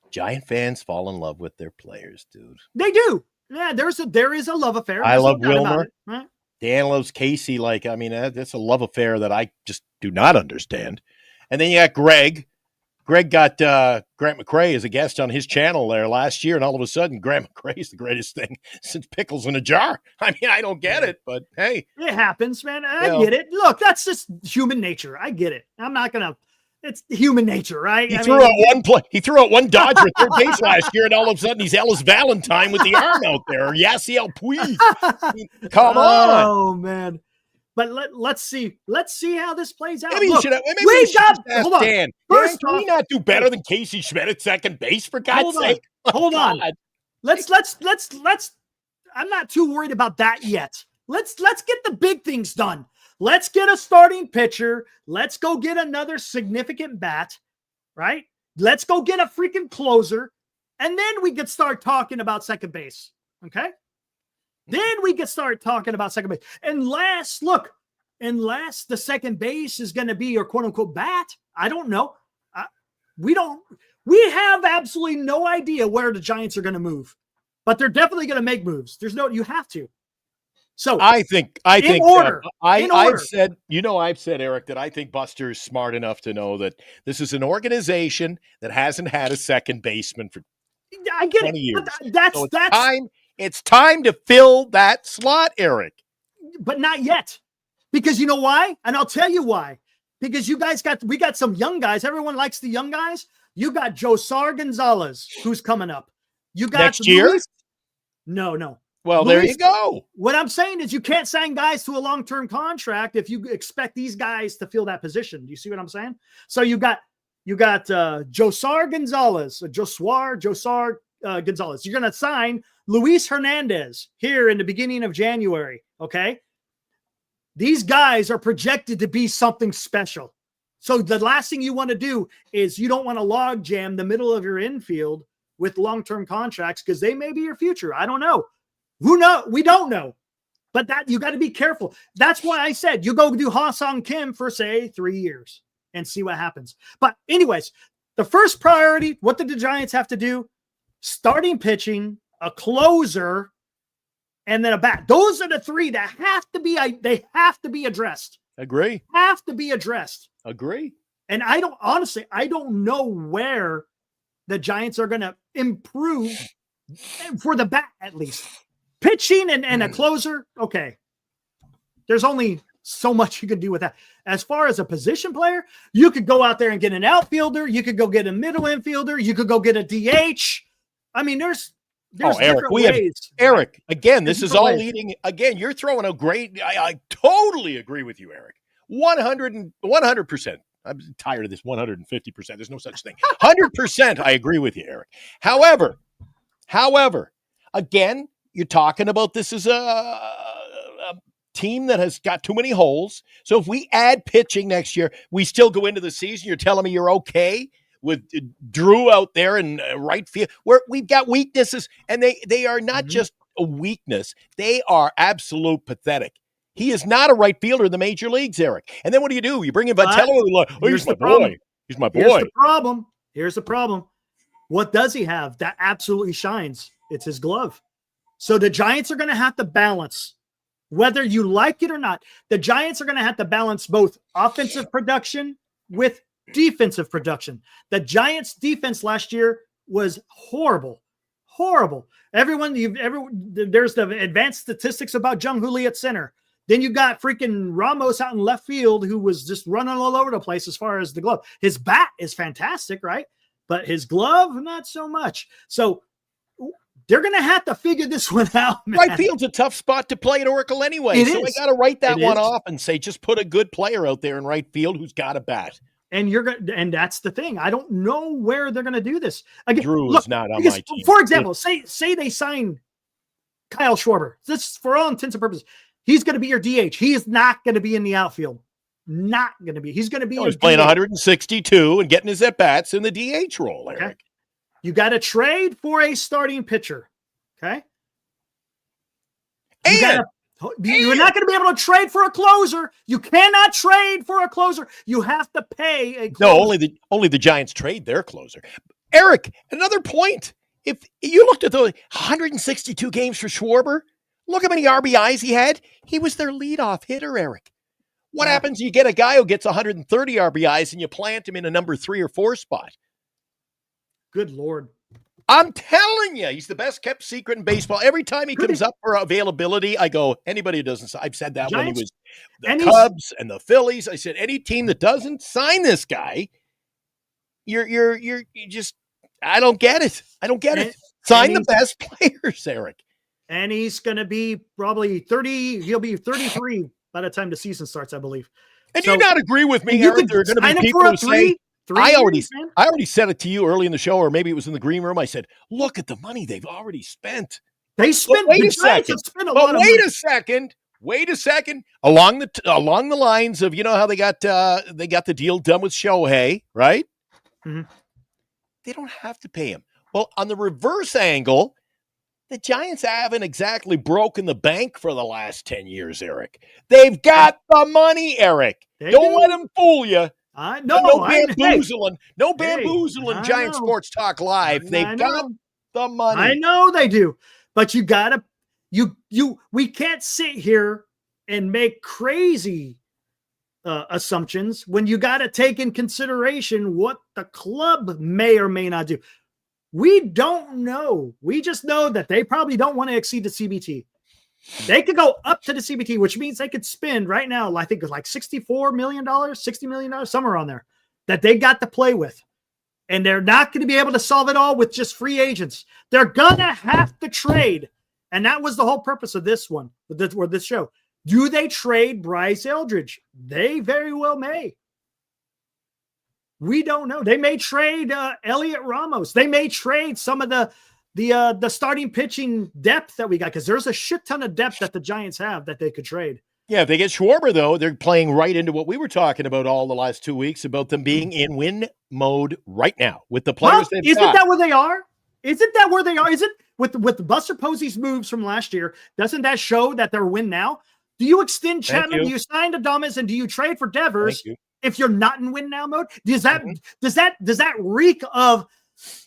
Giant fans fall in love with their players, dude. They do. Yeah, there is a love affair. I love Wilmer. Right? Dan loves Casey. That's a love affair that I just do not understand. And then you got Greg. Greg got Grant McCrae as a guest on his channel there last year, and all of a sudden, Grant McCrae is the greatest thing since pickles in a jar. I mean, I don't get it, but hey. It happens, man. I get it. Look, that's just human nature. I get it. I'm not going to – it's human nature, right? He threw out one Dodger at third base last year, and all of a sudden he's Ellis Valentine with the arm out there. Yasiel Puig. Come on. Oh, man. But let's see how this plays out. Maybe Look, Dan. First can we not do better than Casey Schmidt at second base, for God's sake? Hold on. Let's. I'm not too worried about that yet. Let's get the big things done. Let's get a starting pitcher. Let's go get another significant bat, right? Let's go get a freaking closer, and then we could start talking about second base. Okay. Then we can start talking about second base. Unless the second base is going to be your quote unquote bat. I don't know. We have absolutely no idea where the Giants are going to move, but they're definitely going to make moves. You have to. So I've said, Eric, that I think Buster is smart enough to know that this is an organization that hasn't had a second baseman for 20 years. It's time to fill that slot, Eric. But not yet. Because you know why? And I'll tell you why. Because we got some young guys. Everyone likes the young guys. You got Josar Gonzalez, who's coming up. You got next year? No. Well, there you go. What I'm saying is you can't sign guys to a long-term contract if you expect these guys to fill that position. Do you see what I'm saying? So you got Josar Gonzalez. Gonzalez. You're going to sign Luis Hernandez here in the beginning of January. Okay. These guys are projected to be something special. So the last thing you want to do is you don't want to log jam the middle of your infield with long-term contracts because they may be your future. I don't know. Who knows? We don't know. But that you got to be careful. That's why I said you go do Ha-Sung Kim for, say, 3 years and see what happens. But anyways, the first priority, what did the Giants have to do? Starting pitching, a closer, and then a bat. Those are the three that have to be addressed. Agree. Have to be addressed. Agree. And I don't know where the Giants are going to improve for the bat, at least. Pitching and a closer, okay. There's only so much you can do with that. As far as a position player, you could go out there and get an outfielder. You could go get a middle infielder. You could go get a DH. I mean, there's Eric, Eric, again, this is all leading. Again, you're throwing a great. I totally agree with you, Eric. 100%. I'm tired of this 150%. There's no such thing. 100%. I agree with you, Eric. However, again, you're talking about this as a team that has got too many holes. So if we add pitching next year, we still go into the season. You're telling me you're okay with Drew out there in right field, where we've got weaknesses, and they are not just a weakness. They are absolute pathetic. He is not a right fielder in the major leagues, Eric. And then what do? You bring in Vitello. He's my boy. He's my boy. Here's the problem. What does he have that absolutely shines? It's his glove. So the Giants are going to have to balance, whether you like it or not. The Giants are going to have to balance both offensive production with defensive production. The Giants' defense last year was horrible. There's the advanced statistics about Jung Hoo Lee at center. Then you got freaking Ramos out in left field, who was just running all over the place as far as the glove. His bat is fantastic, right? But his glove, not so much. So they're going to have to figure this one out, man. Right field's a tough spot to play at Oracle anyway. I got to write that one off and say, just put a good player out there in right field who's got a bat. And that's the thing. I don't know where they're going to do this. Again, Drew is not on my team. For example, say they sign Kyle Schwarber. This, for all intents and purposes, he's going to be your DH. He is not going to be in the outfield. Not going to be. He's going to be. He's playing 162 and getting his at bats in the DH role, Eric. Okay. You got to trade for a starting pitcher. Okay. You're not going to be able to trade for a closer. You cannot trade for a closer. You have to pay a closer. No, only the Giants trade their closer. Eric, another point. If you looked at the 162 games for Schwarber, look how many RBIs he had. He was their leadoff hitter, Eric. What happens? You get a guy who gets 130 RBIs and you plant him in a number 3 or 4 spot. Good Lord. I'm telling you, he's the best kept secret in baseball. Every time he comes up for availability, I go, anybody who doesn't, I've said that Giants, when he was the Cubs and the Phillies. I said, any team that doesn't sign this guy, you're just, I don't get it. Sign the best players, Eric. And he's going to be probably 30. He'll be 33 by the time the season starts, I believe. And do you not agree with me, Eric? There are going to be people who say, I already said it to you early in the show, or maybe it was in the green room. I said, look at the money they've already spent. Wait a second. Along the lines of, you know how they got the deal done with Shohei, right? Mm-hmm. They don't have to pay him. Well, on the reverse angle, the Giants haven't exactly broken the bank for the last 10 years, Eric. They've got the money, Eric. Don't let them fool you. No bamboozling. Giant Sports Talk Live. They've got the money. I know they do, but we can't sit here and make crazy assumptions when you got to take in consideration what the club may or may not do. We don't know. We just know that they probably don't want to exceed the CBT. They could go up to the CBT, which means they could spend right now, I think it's like $64 million, $60 million, somewhere on there that they got to play with. And they're not going to be able to solve it all with just free agents. They're going to have to trade. And that was the whole purpose of this one, or this show. Do they trade Bryce Eldridge? They very well may. We don't know. They may trade Elliot Ramos. They may trade some of the starting pitching depth that we got, because there's a shit ton of depth that the Giants have that they could trade. Yeah, if they get Schwarber, though, they're playing right into what we were talking about all the last 2 weeks about them being in win mode right now with the players they've got. Isn't that where they are? Isn't that where they are? Is it with Buster Posey's moves from last year? Doesn't that show that they're win now? Do you extend Chapman? Do you sign Adames, and do you trade for Devers if you're not in win now mode? Does that reek of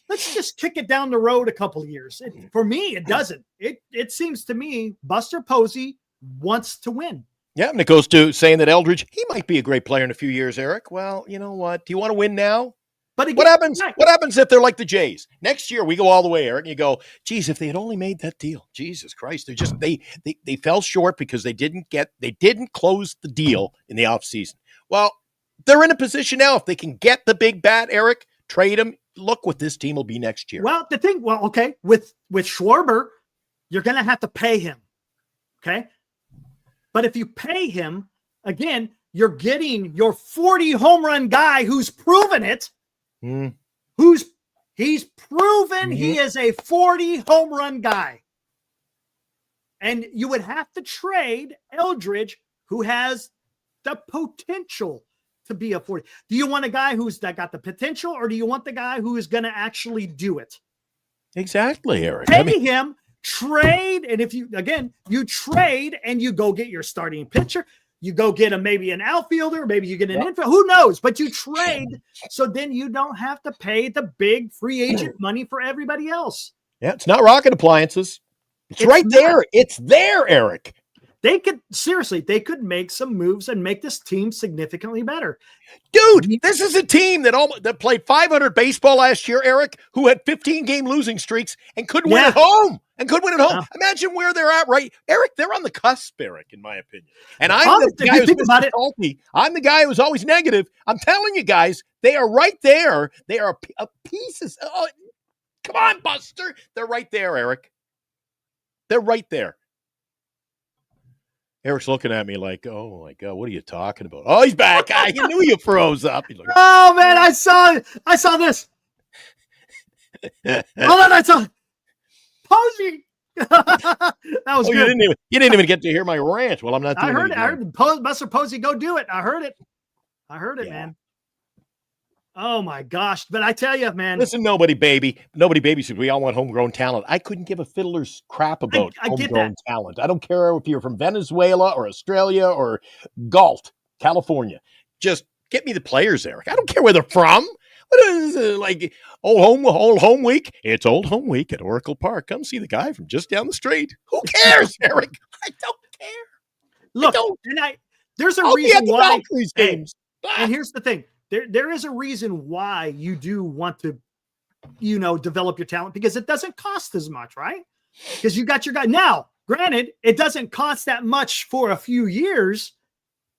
let's just kick it down the road a couple of years? For me, it doesn't. It seems to me Buster Posey wants to win. Yeah, and it goes to saying that Eldridge, he might be a great player in a few years, Eric. Well, you know what? Do you want to win now? But again, what happens? Right. What happens if they're like the Jays? Next year we go all the way, Eric, and you go, geez, if they had only made that deal. Jesus Christ. They fell short because they didn't close the deal in the offseason. Well, they're in a position now. If they can get the big bat, Eric, trade him. Look what this team will be next year. Well, okay, with Schwarber, you're gonna have to pay him. Okay. But if you pay him, again, you're getting your 40 home run guy who's proven it. He's proven he is a 40 home run guy. And you would have to trade Eldridge, who has the potential to be a 40. Do you want a guy that got the potential, or do you want the guy who is going to actually do it? Exactly, Eric. Pay him, trade, and if you trade and you go get your starting pitcher. You go get maybe an outfielder, maybe you get an infielder, who knows? But you trade, so then you don't have to pay the big free agent money for everybody else. Yeah, it's not rocket appliances. It's right there. It's there, Eric. They could make some moves and make this team significantly better. Dude, this is a team that played 500 baseball last year, Eric, who had 15-game losing streaks and couldn't win at home. Imagine where they're at, right? Eric, they're on the cusp, Eric, in my opinion. And I'm the guy who's salty. I'm the guy who's always negative. I'm telling you guys, they are right there. They are pieces. Oh, come on, Buster. They're right there, Eric. They're right there. Eric's looking at me like, oh, my God, what are you talking about? Oh, he's back. I knew you froze up. He's like, oh, man, I saw this. I saw Posey. That was good. You didn't even get to hear my rant. Well, I'm not doing it. I heard Buster Posey go do it. I heard it, man. Oh, my gosh. But I tell you, man. Listen, nobody babies. We all want homegrown talent. I couldn't give a fiddler's crap about homegrown talent. I don't care if you're from Venezuela or Australia or Galt, California. Just get me the players, Eric. I don't care where they're from. What is it, like old home week? It's old home week at Oracle Park. Come see the guy from just down the street. Who cares, Eric? I don't care. Look, there's a reason why. Games. And here's the thing. There is a reason why you do want to, develop your talent, because it doesn't cost as much, right? Because you got your guy. Now, granted, it doesn't cost that much for a few years,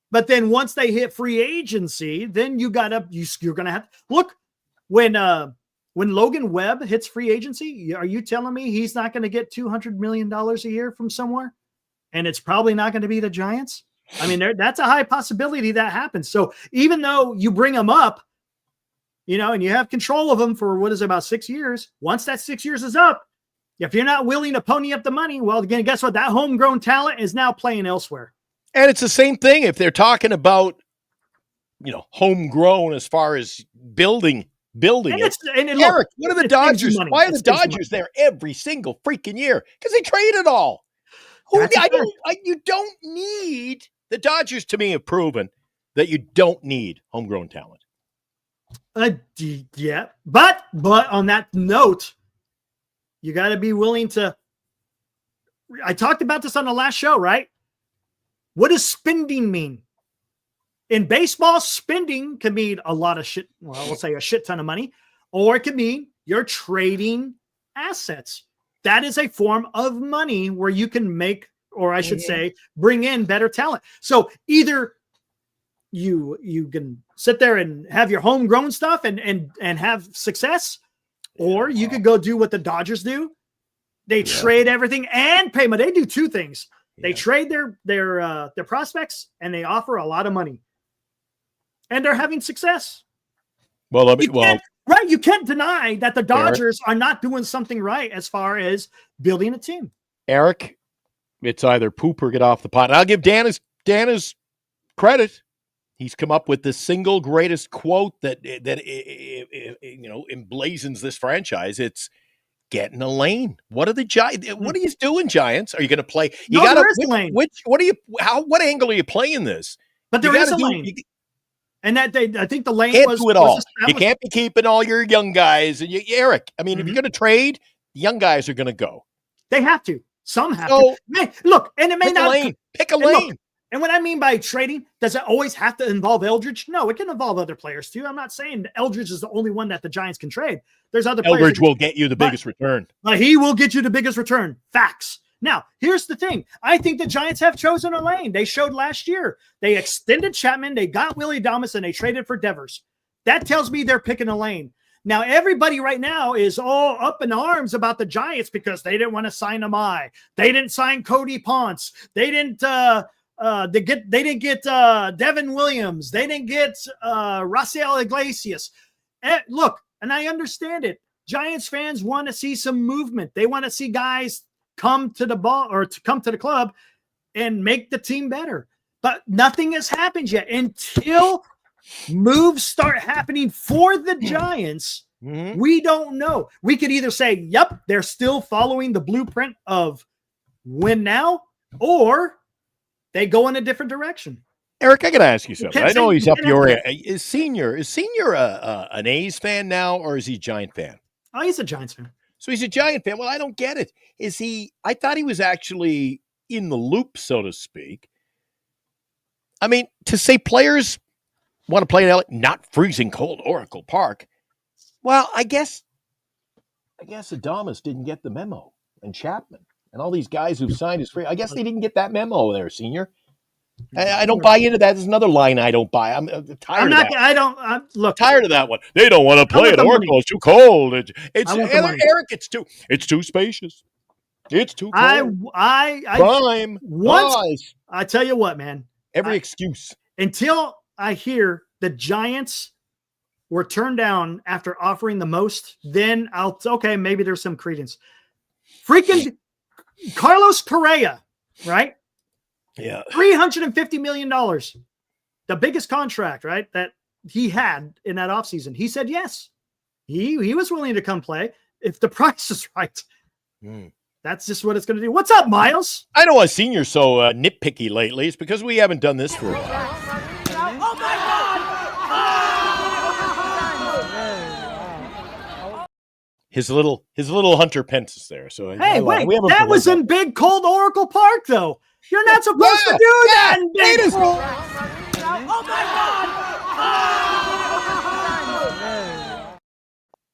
but then once they hit free agency, then you're gonna have to look when Logan Webb hits free agency. Are you telling me he's not going to get $200 million a year from somewhere, and it's probably not going to be the Giants? I mean, that's a high possibility that happens. So even though you bring them up, and you have control of them for what is about 6 years, once that 6 years is up, if you're not willing to pony up the money, well, again, guess what? That homegrown talent is now playing elsewhere. And it's the same thing if they're talking about, homegrown as far as building it. Eric, what are the Dodgers? Why are the Dodgers there every single freaking year? Because they trade it all. You don't need. The Dodgers, to me, have proven that you don't need homegrown talent. Yeah, but on that note, you got to be willing to. I talked about this on the last show, right? What does spending mean? In baseball, spending can mean a lot of shit. Well, we'll say a shit ton of money, or it can mean you're trading assets. That is a form of money where you can make, or I should say, bring in better talent. So either you can sit there and have your homegrown stuff and have success, or you could go do what the Dodgers do. They trade everything and pay money. They do two things. They trade their prospects and they offer a lot of money, and they're having success. You can't deny that the Dodgers are not doing something right as far as building a team. Eric, it's either poop or get off the pot. And I'll give Dan his credit. He's come up with the single greatest quote that emblazons this franchise. It's get in a lane. What are the Giants? What are you doing, Giants? Are you going to play? You No, got there is a lane. What angle are you playing this? But there is a lane. And I think the lane can't do it all. You established. can't be keeping all your young guys. And Eric, I mean, if you're going to trade, the young guys are going to go. They have to. Some have to. Look, and it may not. Pick a lane. And what I mean by trading, does it always have to involve Eldridge? No, it can involve other players too. I'm not saying Eldridge is the only one that the Giants can trade. There's other players. Eldridge will get you the biggest return. He will get you the biggest return. Facts. Now, here's the thing. I think the Giants have chosen a lane. They showed last year. They extended Chapman. They got Willie Adames, and they traded for Devers. That tells me they're picking a lane. Now, everybody right now is all up in arms about the Giants because they didn't want to sign Amai. They didn't sign Cody Ponce. They didn't get Devin Williams. They didn't get Rafael Iglesias. Look, and I understand it. Giants fans want to see some movement. They want to see guys come to the ball or to come to the club and make the team better. But nothing has happened yet until moves start happening for the Giants. Mm-hmm. We don't know. We could either say, yep, they're still following the blueprint of win now, or they go in a different direction. Eric, I got to ask you something. I know he's up your area. Is Senior an A's fan now, or is he a Giant fan? Oh, he's a Giants fan. So he's a Giant fan. Well, I don't get it. Is he? I thought he was actually in the loop, so to speak. I mean, to say players want to play in not freezing cold Oracle Park. Well, I guess Adames didn't get the memo, and Chapman, and all these guys who've signed his free. I guess they didn't get that memo there, Senior. I don't buy into that. There's another line I don't buy. I'm tired of that. I'm tired of that one. They don't want to play at Oracle. It's too cold. Eric, it's too spacious. It's too cold. I tell you what, man. Every excuse. Until I hear the Giants were turned down after offering the most, then okay, maybe there's some credence. Freaking Carlos Correa, right? Yeah. $350 million. The biggest contract, right, that he had in that offseason. He said yes. He was willing to come play if the price is right. That's just what it's going to do. What's up, Miles? I know why Senior's so nitpicky lately. It's because we haven't done this for a while. Oh, my God! His little Hunter Pence is there. So hey, wait, that was in big cold Oracle Park, though. You're not supposed to do that in big cold. Oh, my God!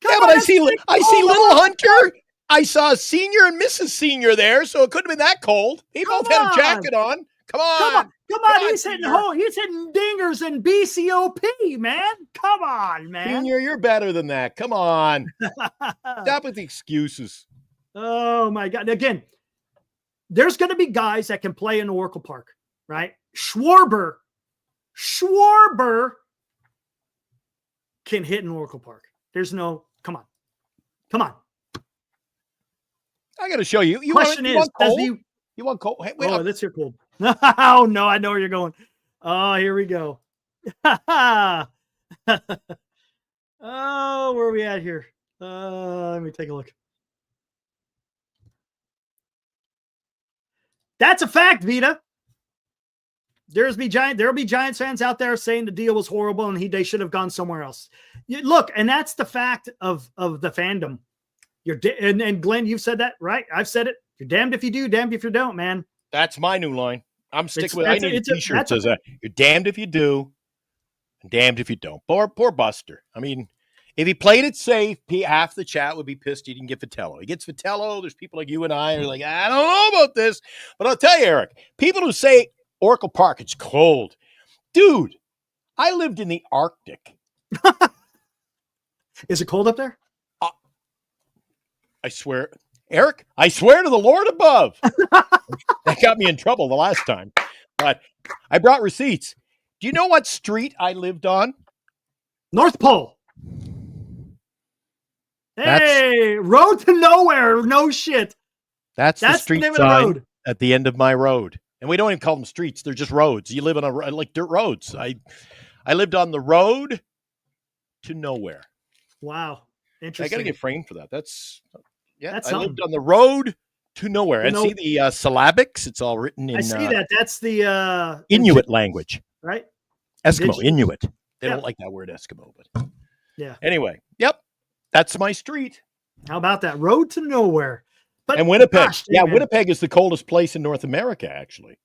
But I see little Hunter. I saw Senior and Mrs. Senior there, so it couldn't have been that cold. They both had a jacket on. Come on. He's hitting dingers and BCOP, man. Come on, man. Senior, you're better than that. Come on. Stop with the excuses. Oh, my God. Again, there's going to be guys that can play in Oracle Park, right? Schwarber can hit in Oracle Park. There's no, come on. I got to show you. You want cold? Hey, wait, let's hear cold. Oh, no, I know where you're going. Oh, here we go. Oh, where are we at here? Let me take a look. That's a fact, Vita. There will be Giants fans out there saying the deal was horrible and they should have gone somewhere else. Look, and that's the fact of the fandom. And Glenn, you've said that, right? I've said it. You're damned if you do, damned if you don't, man. That's my new line. I'm sticking with it. I need a t-shirt that says that. You're damned if you do, and damned if you don't. Poor Buster. I mean, if he played it safe, half the chat would be pissed he didn't get Vitello. He gets Vitello. There's people like you and I are like, I don't know about this. But I'll tell you, Eric, people who say Oracle Park, it's cold. Dude, I lived in the Arctic. Is it cold up there? I swear, Eric, I swear to the Lord above. That got me in trouble the last time. But I brought receipts. Do you know what street I lived on? North Pole. Hey, road to nowhere. No shit. That's the street the sign at the end of my road. And we don't even call them streets. They're just roads. You live on like dirt roads. I lived on the road to nowhere. Wow. Interesting. I got to get framed for that. That's Yeah, That's I lived something. on the road to nowhere. You And know- see the syllabics? It's all written in I see that. That's the Inuit language. right? Eskimo, Inuit. They Yeah. don't like that word Eskimo, but Yeah. anyway, yep. That's my street. How about that? Road to nowhere. But And Winnipeg. gosh, Yeah, man. Winnipeg is the coldest place in North America, actually.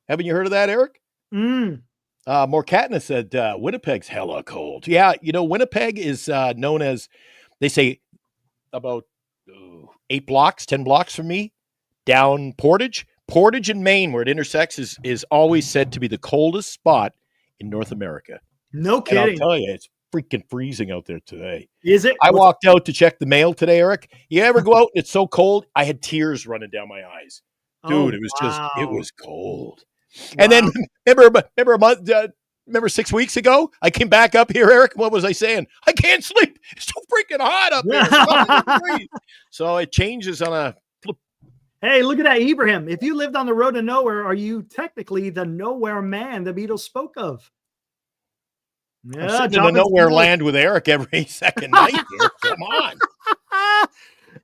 Haven't you heard of that, Eric? Morkatna said Winnipeg's hella cold. Yeah, Winnipeg is known as, they say, about 10 blocks from me, down Portage. Portage in Maine, where it intersects, is always said to be the coldest spot in North America. No And kidding. I'll tell you, it's freaking freezing out there today. Is it? I walked out to check the mail today, Eric. You ever go out and it's so cold? I had tears running down my eyes. Dude, it was it was cold. Wow. And then remember 6 weeks ago, I came back up here, Eric. What was I saying? I can't sleep. It's so freaking hot up here. So it changes on a flip. Hey, look at that, Ibrahim. If you lived on the road to nowhere, are you technically the nowhere man the Beatles spoke of? I'm sitting in a nowhere land with Eric every second night here. Come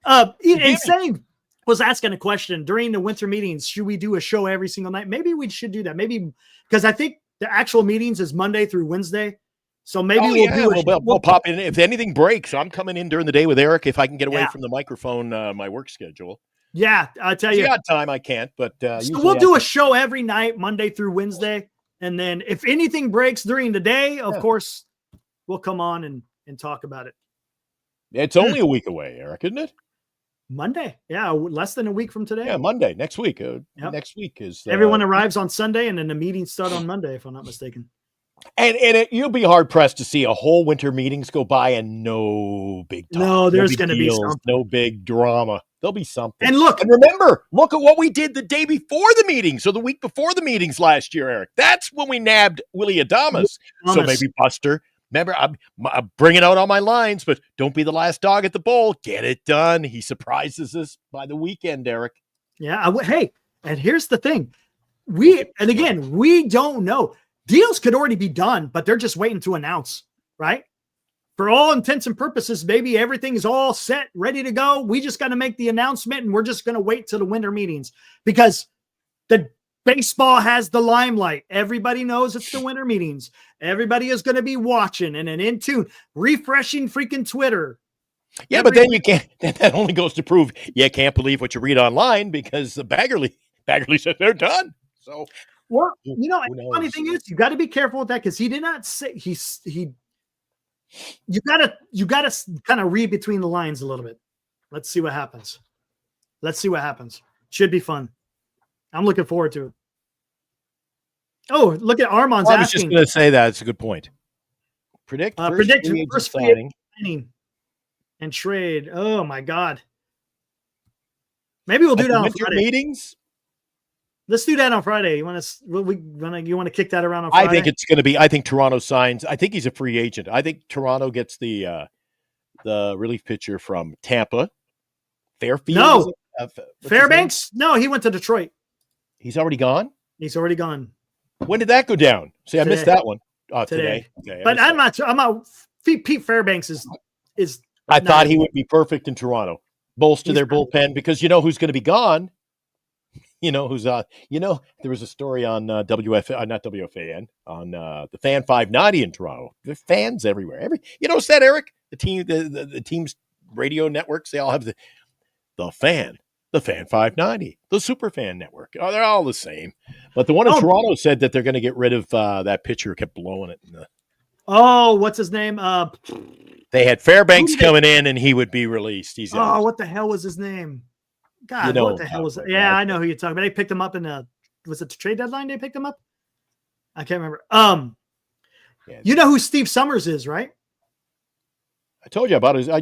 on. Insane was asking a question during the winter meetings. Should we do a show every single night? Maybe we should do that. Maybe because I think the actual meetings is Monday through Wednesday. So maybe we'll pop in. If anything breaks, I'm coming in during the day with Eric if I can get away from the microphone, my work schedule. Yeah, I tell you. If you got time, I can't. But so we'll do a show every night, Monday through Wednesday. And then if anything breaks during the day, of course, we'll come on and talk about it. It's only a week away, Eric, isn't it? Monday. Yeah, less than a week from today. Yeah, Monday, next week. Next week is... Everyone arrives on Sunday, and then the meetings start on Monday, if I'm not mistaken. And you'll be hard-pressed to see a whole winter meetings go by and no big talk. No, there's going to be something. No big drama. There'll be something. And look, remember, look at what we did the day before the meetings or the week before the meetings last year, Eric. That's when we nabbed Willie Adamas. So maybe Buster. Remember, I'm bringing out all my lines, but don't be the last dog at the bowl. Get it done. He surprises us by the weekend, Eric. Yeah. Hey, and here's the thing. We don't know. Deals could already be done, but they're just waiting to announce, right? For all intents and purposes, maybe everything is all set, ready to go. We just got to make the announcement, and we're just going to wait till the winter meetings because the baseball has the limelight. Everybody knows it's the winter meetings. Everybody is going to be watching and in tune, refreshing freaking Twitter. Yeah, but then you can't. That only goes to prove you can't believe what you read online because the Baggerly said they're done. So, well, the funny thing is, you got to be careful with that because he did not say he. You gotta kind of read between the lines a little bit. Let's see what happens. Should be fun. I'm looking forward to it. Oh, look at Armand's I was asking. just going to say that. It's a good point. Predict first free signing and trade. Oh my God. Maybe we'll do that on Friday. Meetings. Let's do that on Friday. You want to kick that around on Friday? I think it's going to be. I think Toronto signs. I think he's a free agent. I think Toronto gets the relief pitcher from Tampa. Fairfield. No, Fairbanks. No, he went to Detroit. He's already gone. When did that go down? See, I missed that one. Today. Okay, but I'm not. Pete Fairbanks is. I thought he would be perfect in Toronto. Bolster their bullpen because you know who's going to be gone. You know who's there was a story on WFAN on the Fan 590 in Toronto. There's fans everywhere. What's that, Eric? The team's radio networks, they all have the Fan 590, the Super Fan Network. Oh, they're all the same. But the one in Toronto said that they're going to get rid of that pitcher who kept blowing it. What's his name? They had Fairbanks coming in and he would be released. He's out. What the hell was his name? God, what the hell was that? Yeah, I know who you're talking about. They picked him up was it the trade deadline they picked him up? I can't remember. You know who Steve Summers is, right? I told you about his. I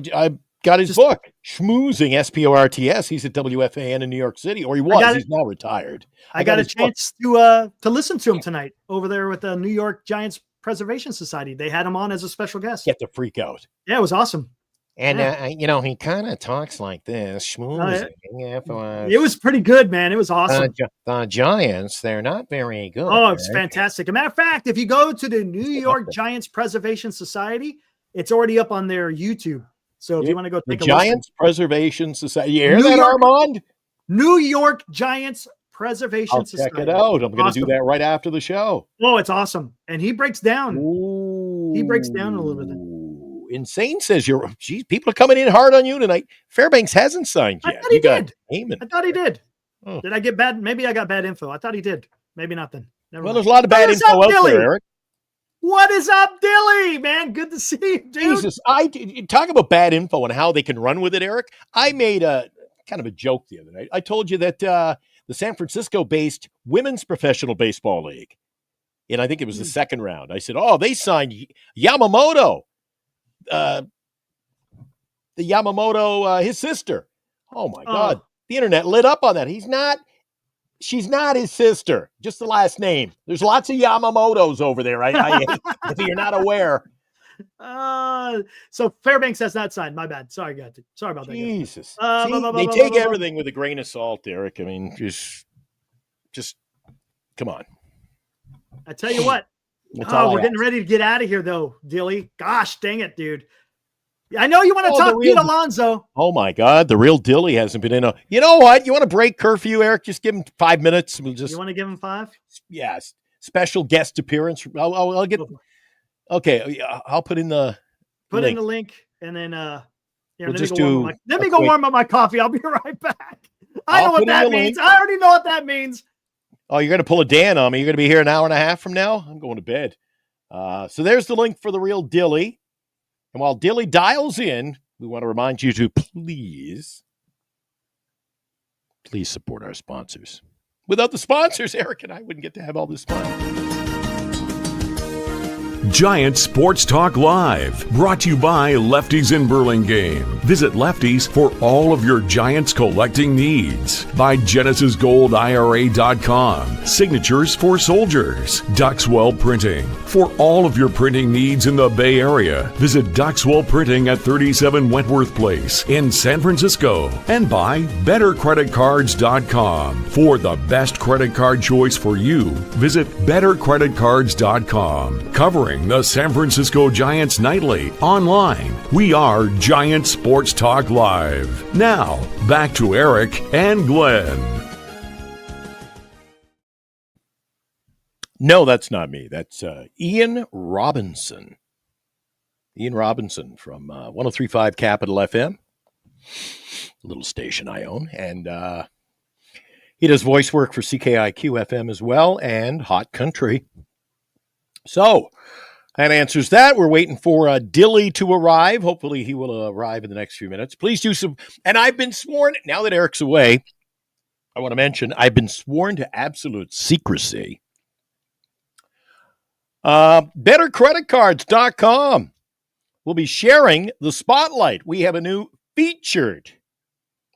got his book, Schmoozing, SPORTS. He's at WFAN in New York City, or he was. He's now retired. I got a chance to listen to him tonight over there with the New York Giants Preservation Society. They had him on as a special guest. Get the freak out. Yeah, it was awesome. And, he kind of talks like this, schmoozing. It was pretty good, man. It was awesome. The Giants, they're not very good. Oh, it's fantastic. As a matter of fact, if you go to the New York Giants Preservation Society, it's already up on their YouTube. So if you want to go take the a Giants listen. Preservation Society. You hear that, Armand? New York Giants Preservation Society. Check it out. I'm going to do that right after the show. Oh, it's awesome. And he breaks down. Ooh. He breaks down a little bit. Insane says people are coming in hard on you tonight. Fairbanks hasn't signed yet. I thought he did. Heyman. I thought he did. Oh. Did I get bad? Maybe I got bad info. I thought he did. Maybe not then. Never mind. There's a lot of bad info out there, Eric. What is up, Dilly? Man, good to see you, dude. Jesus, talk about bad info and how they can run with it, Eric. I made a kind of a joke the other night. I told you that the San Francisco-based Women's Professional Baseball League, and I think it was the second round, I said, they signed Yamamoto. The Yamamoto, his sister. Oh, my God. The internet lit up on that. She's not his sister, just the last name. There's lots of Yamamotos over there. If you're not aware. So Fairbanks has not signed. My bad. Sorry, guys. Sorry about that. Jesus. They take everything with a grain of salt, Eric. I mean, just come on. I tell you what. We're getting ready to get out of here, though, Dilly. Gosh, dang it, dude. I know you want to talk Pete Alonso. Oh, my God. The real Dilly hasn't been in. You know what? You want to break curfew, Eric? Just give him 5 minutes. You want to give him 5? Yes. Special guest appearance. I'll get. Okay. I'll put in the link. And then, let me go warm up my coffee. I'll be right back. I know what that means. I already know what that means. Oh, you're going to pull a Dan on me. You're going to be here an hour and a half from now? I'm going to bed. So there's the link for the real Dilly. And while Dilly dials in, we want to remind you to please support our sponsors. Without the sponsors, Eric and I wouldn't get to have all this fun. Giant Sports Talk Live, brought to you by Lefties in Burlingame. Visit Lefties for all of your Giants collecting needs. By GenesisGoldIRA.com, Signatures for Soldiers. Duxwell Printing, for all of your printing needs in the Bay Area. Visit Duxwell Printing at 37 Wentworth Place in San Francisco. And by BetterCreditCards.com. For the best credit card choice for you, visit BetterCreditCards.com. Covering the San Francisco Giants nightly online. We are Giant Sports Talk Live. Now, back to Eric and Glenn. No, that's not me. That's Ian Robinson. Ian Robinson from 103.5 Capital FM, a little station I own. And he does voice work for CKIQ FM as well and Hot Country. So that answers that. We're waiting for Dilly to arrive. Hopefully he will arrive in the next few minutes. Please do some. And I've been sworn, now that Eric's away, I want to mention, I've been sworn to absolute secrecy. BetterCreditCards.com will be sharing the spotlight. We have a new featured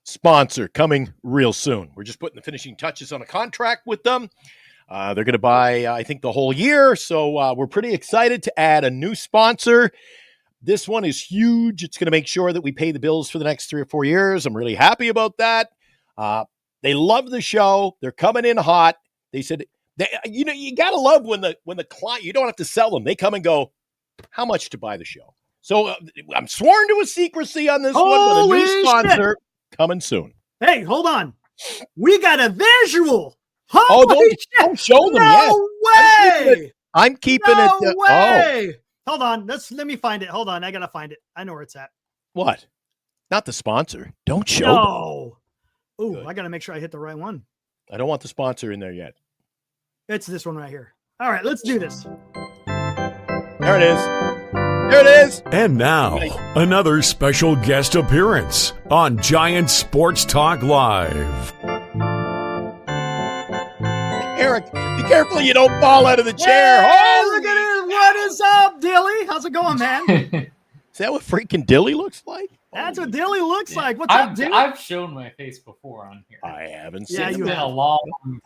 sponsor coming real soon. We're just putting the finishing touches on a contract with them. They're going to buy, I think, the whole year. So we're pretty excited to add a new sponsor. This one is huge. It's going to make sure that we pay the bills for the next 3 or 4 years. I'm really happy about that. They love the show. They're coming in hot. They said, you got to love when the client, you don't have to sell them. They come and go, how much to buy the show? So I'm sworn to a secrecy on this one with a new sponsor coming soon. Hey, hold on. We got a visual. Don't show them yet. No way! I'm keeping it. No way! Hold on. Let me find it. Hold on. I gotta find it. I know where it's at. What? Not the sponsor. Don't show them. Oh, I gotta make sure I hit the right one. I don't want the sponsor in there yet. It's this one right here. All right, let's do this. There it is. There it is. And now, another special guest appearance on Giant Sports Talk Live. Eric, be careful you don't fall out of the chair. Hey, look at it. What is up, Dilly? How's it going, man? Is that what freaking Dilly looks like? That's what Dilly looks like. What's up, Dilly? I've shown my face before on here. I haven't seen it. It's been a long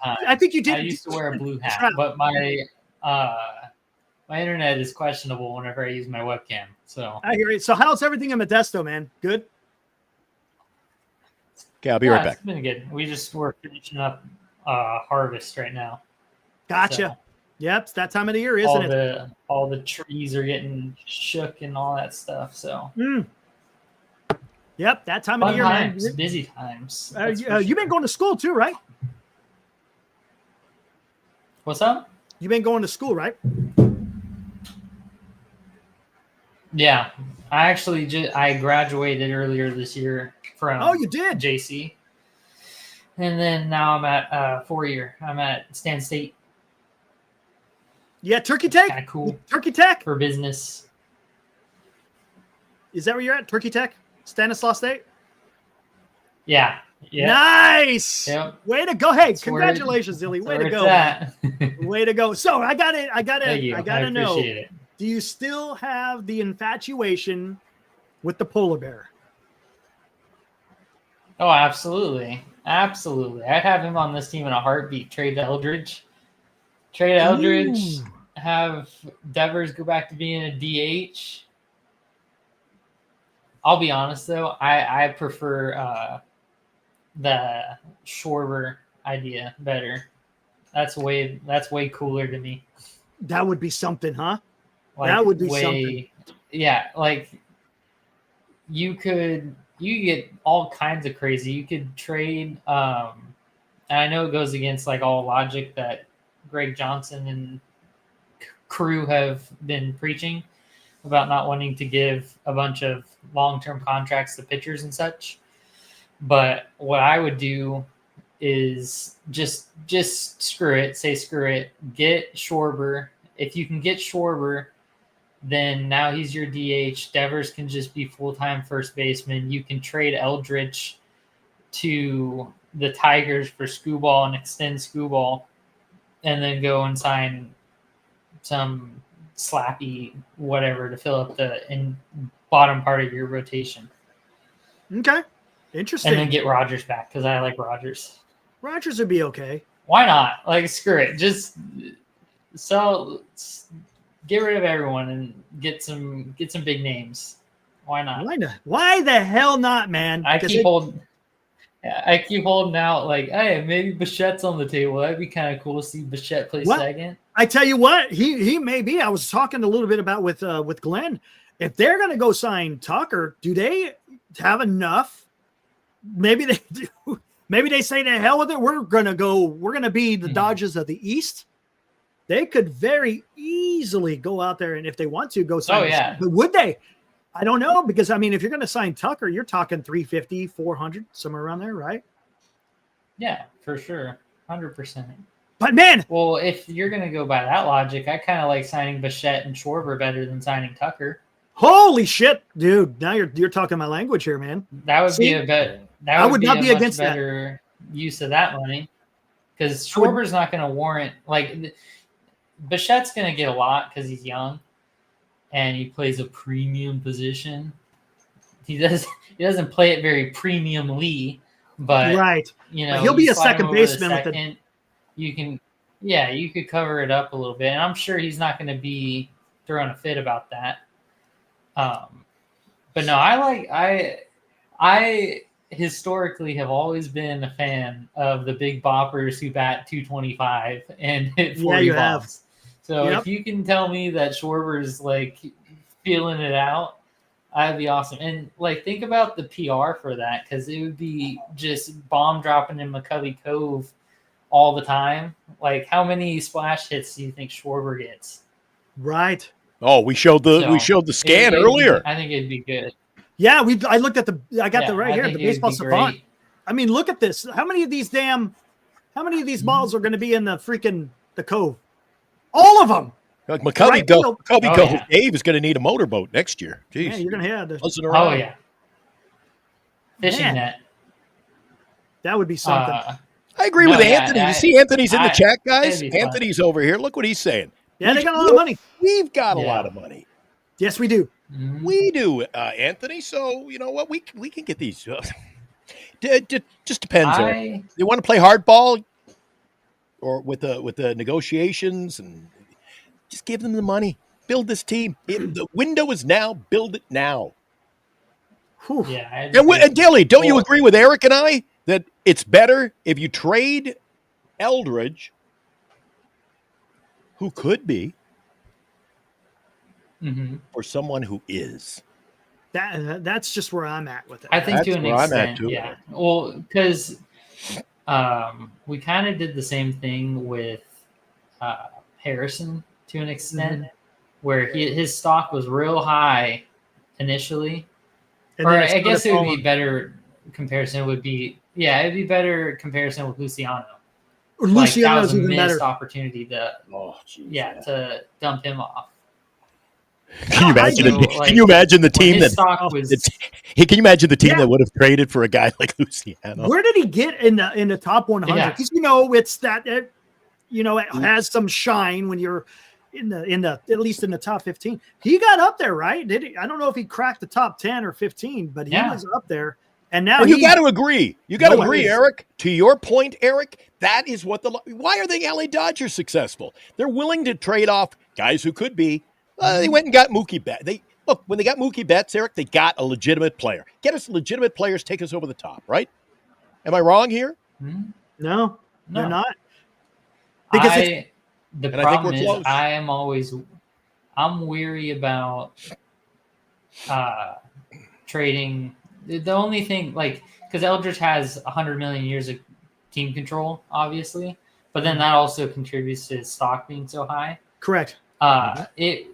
time. I think you did. I used to wear a blue hat, but my internet is questionable whenever I use my webcam. So I hear you. So how's everything in Modesto, man? Good? Okay, I'll be right back. It's been good. We're finishing up harvest right now. Gotcha. So, yep, it's that time of the year, isn't it? All the trees are getting shook and all that stuff. So Yep, that time of Fun the year, times, man. busy times. You've been going to school too, right? What's up? You've been going to school, right? Yeah, I actually I graduated earlier this year from You did? JC, and then now I'm at 4-year. I'm at Stan State. Yeah, Turkey Tech. Kind of cool. Turkey Tech for business. Is that where you're at? Turkey Tech, Stanislaus State. Yeah. Yeah. Nice. Yep. Way to go! Hey, congratulations, Zilly. Way to go! Way to go! So I gotta know. It. Do you still have the infatuation with the polar bear? Oh, absolutely. Absolutely. I'd have him on this team in a heartbeat. Trade Eldridge. Have Devers go back to being a DH. I'll be honest, though. I prefer the Schwarber idea better. That's way cooler to me. That would be something, huh? Like, that would be something. Yeah, like you get all kinds of crazy. You could trade. And I know it goes against like all logic that Greg Johnson and crew have been preaching about not wanting to give a bunch of long-term contracts to pitchers and such. But what I would do is just screw it. Say screw it. Get Schwarber. If you can get Schwarber, then now he's your DH. Devers can just be full-time first baseman. You can trade Eldridge to the Tigers for Skubal and extend Skubal, and then go and sign some slappy whatever to fill up the bottom part of your rotation. Okay. Interesting. And then get Rogers back because I like Rogers. Rogers would be okay. Why not? Like, screw it. Just get rid of everyone and get some big names. Why not? Why the hell not, man? I keep holding out like, hey, maybe Bichette's on the table. That'd be kind of cool to see Bichette play second. I tell you what, he may be. I was talking a little bit about with Glenn. If they're going to go sign Tucker, do they have enough? Maybe they do. Maybe they say to hell with it. We're going to be the Dodgers of the East. They could very easily go out there and if they want to go sign. Oh, yeah. But would they? I don't know because I mean, if you're going to sign Tucker, you're talking 350, 400, somewhere around there, right? Yeah, for sure. 100%. But man, well, if you're going to go by that logic, I kind of like signing Bichette and Schwarber better than signing Tucker. Holy shit, dude! Now you're talking my language here, man. That would be a bet. I would not be against better use of that money because Schwarber's not going to warrant like Bichette's going to get a lot because he's young and he plays a premium position. He doesn't play it very premiumly, but right, he'll be a second baseman. You could cover it up a little bit, and I'm sure he's not going to be throwing a fit about that. But no, I historically have always been a fan of the big boppers who bat 225 and hit 40 balls. So if you can tell me that Schwarber's like feeling it out, that'd be awesome. And like think about the PR for that because it would be just bomb dropping in McCovey Cove all the time. Like how many splash hits do you think Schwarber gets? Right. Oh, we showed the scan earlier. I think it'd be good. Yeah, I looked at I got the right here, the baseball savant. Great. I mean, look at this. How many of these balls are going to be in the cove? All of them. Like McCovey Cove Dave is going to need a motorboat next year. Jeez. Yeah, you're going to have to. Oh yeah. Fishing net. That would be something. I agree with Anthony. You see Anthony's in the chat, guys? Anthony's over here. Look what he's saying. Yeah, they got a lot of money. We've got a lot of money. Yes, we do. Mm-hmm. We do, Anthony. So you know what? We can get these. It just depends. They want to play hardball, or with the negotiations, and just give them the money. Build this team. The window is now. Build it now. Whew. Yeah. And Dilly, don't you agree with Eric and I that it's better if you trade Eldridge, who could be, for someone who is? That's just where I'm at with it. I think That's to an where I'm at, extent, too. yeah. Well, because we kind of did the same thing with Harrison to an extent, where his stock was real high initially. And Or then it I guess it would started be better comparison would be, it'd be better comparison with Luciano. falling. Like, that Luciano's was a even missed better. opportunity to, to dump him off. Can you imagine? So, like, can you imagine the When team his that? stock was, Hey, can you imagine the team Yeah. that would have traded for a guy like Luciano? Where did he get in the top 100? Yeah. Because it's that it has some shine when you're in the at least in the top 15. He got up there, right? Did he? I don't know if he cracked the top 10 or 15, but he was up there. And now And you got to agree. You got to No, agree, it is. Eric. To your point, Eric, that is what why are the LA Dodgers successful? They're willing to trade off guys who could be. They went and got Mookie Betts. When they got Mookie Betts, Eric, they got a legitimate player. Get us legitimate players, take us over the top, right? Am I wrong here? No, they're No. not. Because the And I think problem we're is close. I'm weary about trading. The only thing, like, because Eldridge has 100 million years of team control, obviously, but then that also contributes to his stock being so high. correct.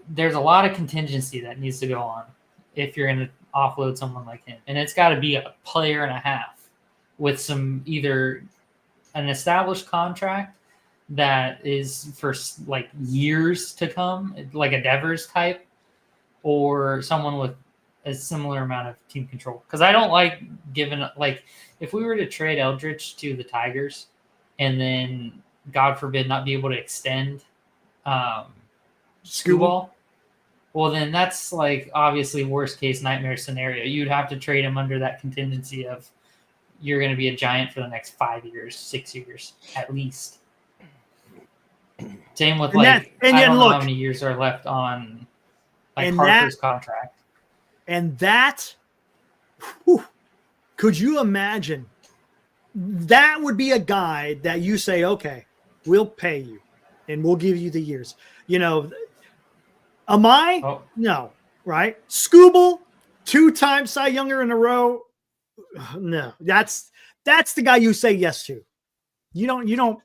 There's a lot of contingency that needs to go on if you're going to offload someone like him, and it's got to be a player and a half with some either an established contract that is for like years to come, like a Devers type, or someone with a similar amount of team control. Because I don't like giving, like, if we were to trade Eldridge to the Tigers and then, God forbid, not be able to extend Skubal, well, then that's like obviously worst case nightmare scenario. You'd have to trade him under that contingency of you're going to be a Giant for the next 5 years, 6 years at least. Same with I don't know how many years are left on like Harper's contract. And that, could you imagine? That would be a guy that you say, okay, we'll pay you and we'll give you the years. Amai? Oh. No, right? Skubal, 2-time Cy Younger in a row. No, that's the guy you say yes to. You don't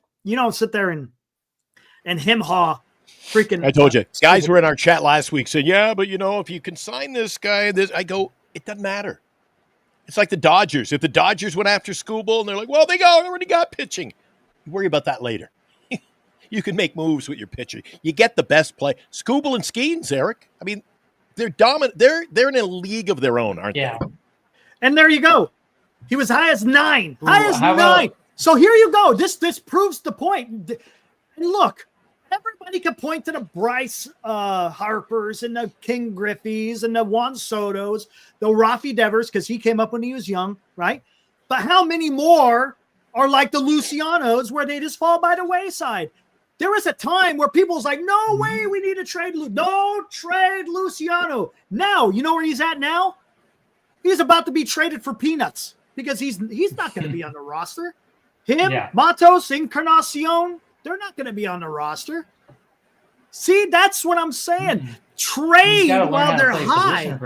sit there and hem-haw freaking. I told you, guys were in our chat last week saying, yeah, but if you can sign this guy, I go, it doesn't matter. It's like the Dodgers. If the Dodgers went after Skubal and they're like, well, they already got pitching. Worry about that later. You can make moves with your pitcher. You get the best play. Skubal and Skeens, Eric. I mean, they're dominant. They're in a league of their own, aren't they? And there you go. He was high as 9. High as 9. About, so here you go. This proves the point. And look, everybody can point to the Bryce Harpers and the King Griffeys and the Juan Sotos, the Rafi Devers, because he came up when he was young, right? But how many more are like the Lucianos where they just fall by the wayside? There was a time where people was like, no way, we need to trade. Don't trade Luciano. Now, you know where he's at now? He's about to be traded for peanuts because he's not going to be on the roster. Him, Matos, Encarnacion, they're not going to be on the roster. See, that's what I'm saying. Trade while they're high.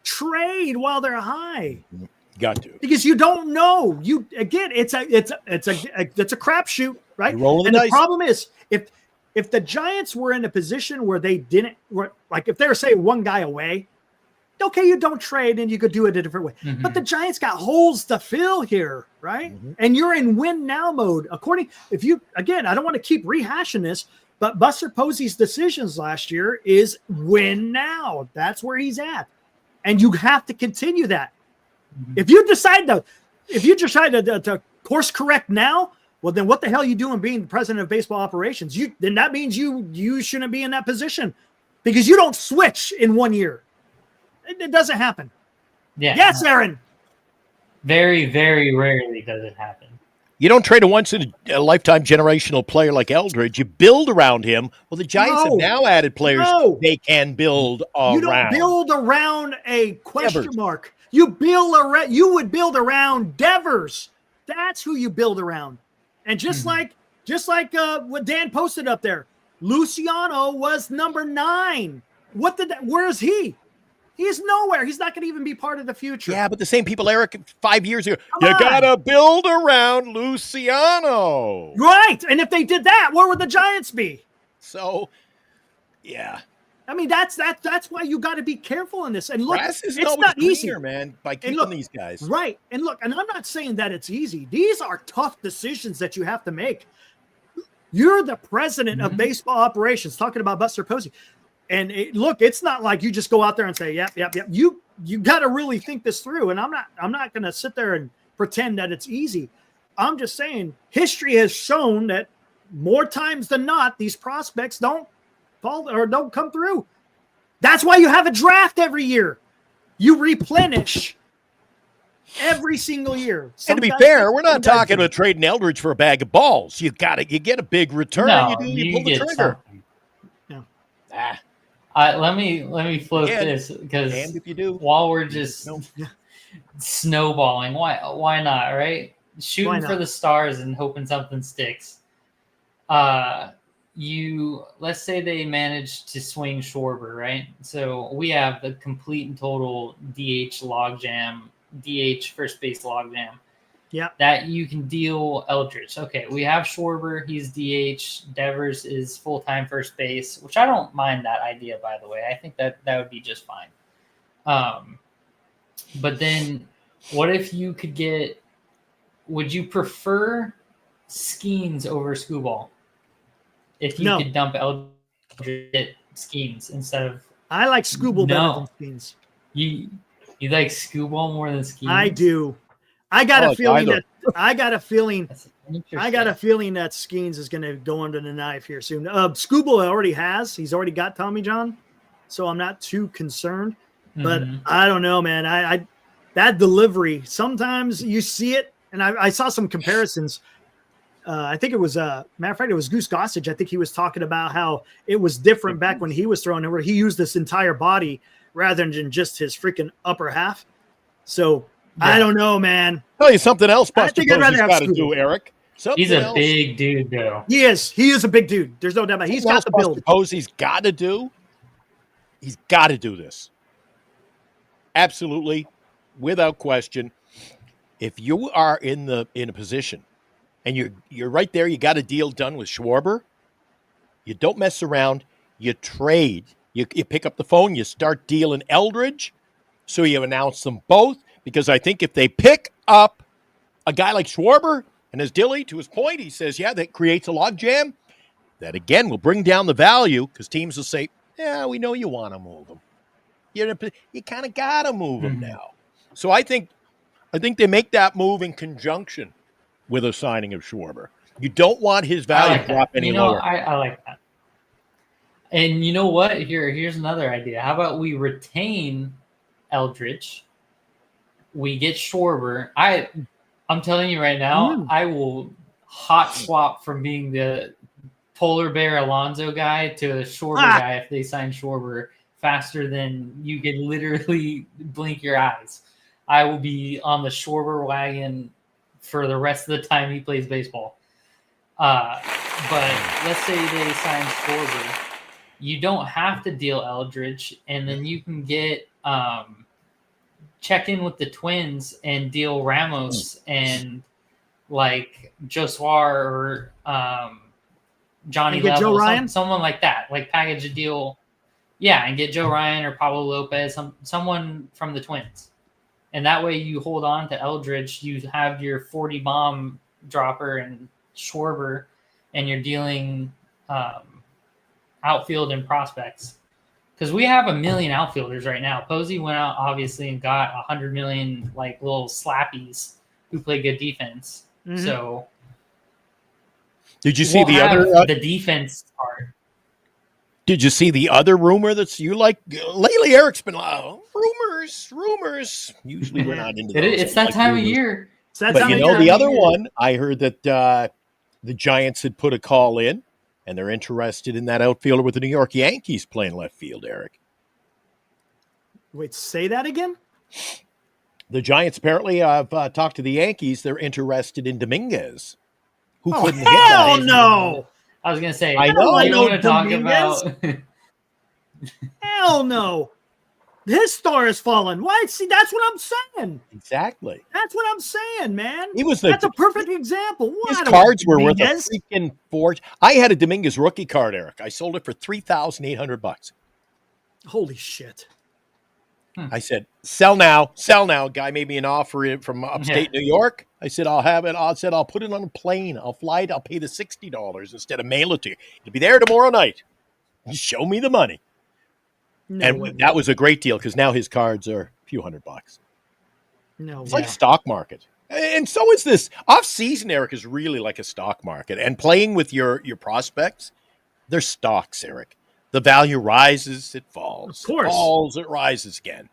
Trade while they're high. Got to. Because you don't know. It's a crapshoot, right? And the problem is if the Giants were in a position where they didn't, like if they were say one guy away, okay, you don't trade and you could do it a different way. Mm-hmm. But the Giants got holes to fill here, right? Mm-hmm. And you're in win now mode. I don't want to keep rehashing this, but Buster Posey's decisions last year is win now. That's where he's at. And you have to continue that. Mm-hmm. If you decide to course correct now, well, then what the hell are you doing being the president of baseball operations? Then that means you shouldn't be in that position because you don't switch in 1 year. It doesn't happen. Yeah. Yes, Aaron. Very, very rarely does it happen. You don't trade a once-in-a-lifetime generational player like Eldridge. You build around him. Well, the Giants have now added players they can build around. You don't build around a question mark. You would build around Devers. That's who you build around. And just like what Dan posted up there, Luciano was number 9. Where's he? He's nowhere. He's not going to even be part of the future. Yeah, but the same people, Eric, 5 years ago, Come you on. got to build around Luciano. Right. And if they did that, where would the Giants be? So, yeah. I mean, that's why you got to be careful in this. And look, Grass is it's not easy, greener, man, by keeping look, these guys. Right. And look, and I'm not saying that it's easy. These are tough decisions that you have to make. You're the president of baseball operations, talking about Buster Posey. And look, it's not like you just go out there and say, yep. You got to really think this through. And I'm not going to sit there and pretend that it's easy. I'm just saying history has shown that more times than not, these prospects don't fall or don't come through. That's why you have a draft every year. You replenish every single year. And to be fair, we're not talking about trading Eldridge for a bag of balls. You get a big return. No, you pull the trigger. something. Ah, Let me float And- this because and if you do, while we're just snowballing, why not, right? Shooting Why for not? the stars and hoping something sticks. Let's say they manage to swing Schwarber, right? So we have the complete and total DH first base logjam. Yeah. That you can deal Eldridge. Okay, we have Schwarber, he's DH. Devers is full-time first base, which I don't mind that idea, by the way. I think that would be just fine. But then what if you could get – would you prefer Skeens over Skubal? If you could dump Eldridge at Skeens instead of – I like Skubal better than Skeens. You like Skubal more than Skeens? I do. I got a feeling that Skeens is going to go under the knife here soon. Skubal already has. He's already got Tommy John, so I'm not too concerned. But I don't know, man. I that delivery, sometimes you see it, and I saw some comparisons. I think it was matter of fact, it was Goose Gossage. I think he was talking about how it was different back when he was throwing it, where he used this entire body rather than just his freaking upper half. So I don't know, man. Tell you something else Buster think I'd rather Posey's have got to Skubal. do, Eric. He's a big dude, though. He is. He is a big dude. There's no doubt about it. He's got the build. Buster Posey's got to do. He's got to do this. Absolutely, without question. If you are in a position and you're right there, you got a deal done with Schwarber. You don't mess around. You trade. You pick up the phone. You start dealing Eldridge. So you announce them both, because I think if they pick up a guy like Schwarber, and as Dilly, to his point, he says, yeah, that creates a logjam. That again will bring down the value, because teams will say, yeah, we know you want to move him. You kind of got to move him now. So I think they make that move in conjunction with a signing of Schwarber. You don't want his value to drop any lower. I like that. And you know what? Here's another idea. How about we retain Eldridge? We get Schwarber. I'm telling you right now, I will hot swap from being the polar bear Alonso guy to a Schwarber guy if they sign Schwarber faster than you can literally blink your eyes. I will be on the Schwarber wagon for the rest of the time he plays baseball. But let's say they sign Schwarber. You don't have to deal Eldridge, and then you can get check in with the Twins and deal Ramos and like Josuar or Johnny get Level, Joe Ryan? someone like that. Like package a deal, and get Joe Ryan or Pablo Lopez, someone from the Twins, and that way you hold on to Eldridge. You have your 40 bomb dropper and Schwarber, and you're dealing outfield and prospects. Because we have 1 million outfielders right now. Posey went out, obviously, and got 100 million, like, little slappies who play good defense. So, did you see the other the defense part? Did you see the other rumor that's you like lately? Eric's been rumors. Usually we're not into those. It's that time of year. But you know, the other one, I heard that the Giants had put a call in, and they're interested in that outfielder with the New York Yankees playing left field, Eric. Wait, say that again? The Giants apparently have talked to the Yankees. They're interested in Dominguez. Who couldn't hit that? Hell no! I was gonna say, I know. You want to talk Dominguez? about? Hell no! His star has fallen. Why? See, that's what I'm saying. Exactly. That's what I'm saying, man. That's a perfect example. His cards were worth a freaking fortune. I had a Dominguez rookie card, Eric. I sold it for $3,800. Holy shit. I said, sell now. Guy made me an offer from upstate New York. I said, I'll have it. I said, I'll put it on a plane. I'll fly it. I'll pay the $60 instead of mail it to you. It'll be there tomorrow night. You show me the money. That was a great deal because now his cards are a few $100. It's like stock market. And so is this. Off-season, Eric, is really like a stock market. And playing with your prospects, they're stocks, Eric. The value rises, it falls. Of course. It falls, it rises again.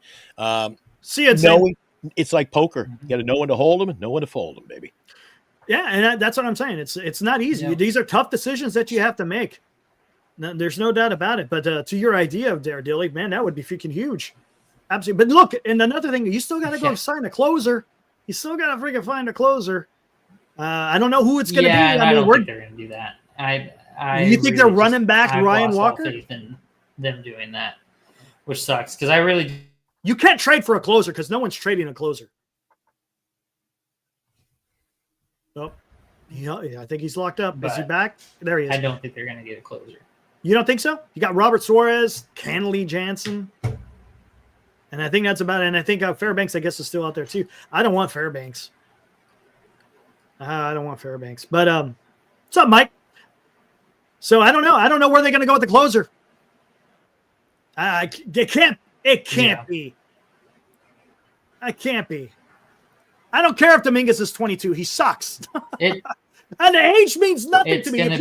It's like poker. You got to know when to hold them and know when to fold them, baby. Yeah, and that's what I'm saying. It's not easy. Yeah. These are tough decisions that you have to make. No, there's no doubt about it. But to your idea of there, Dilly, man, that would be freaking huge. Absolutely. But look, and another thing, you still got to go sign a closer. You still got to freaking find a closer. I don't know who it's going to be. I don't think they're going to do that. You think they're running back Ryan Walker? All faith in them doing that, which sucks because you can't trade for a closer because no one's trading a closer. Oh, I think he's locked up. Is he back? There he is. I don't think they're going to get a closer. You don't think so? You got Robert Suarez, Kenley Jansen, and I think that's about it. And I think Fairbanks, I guess, is still out there too. I don't want Fairbanks. But what's up, Mike? So I don't know. I don't know where they're going to go with the closer. It can't be. I can't be. I don't care if Dominguez is 22. He sucks. And the age means nothing to me. If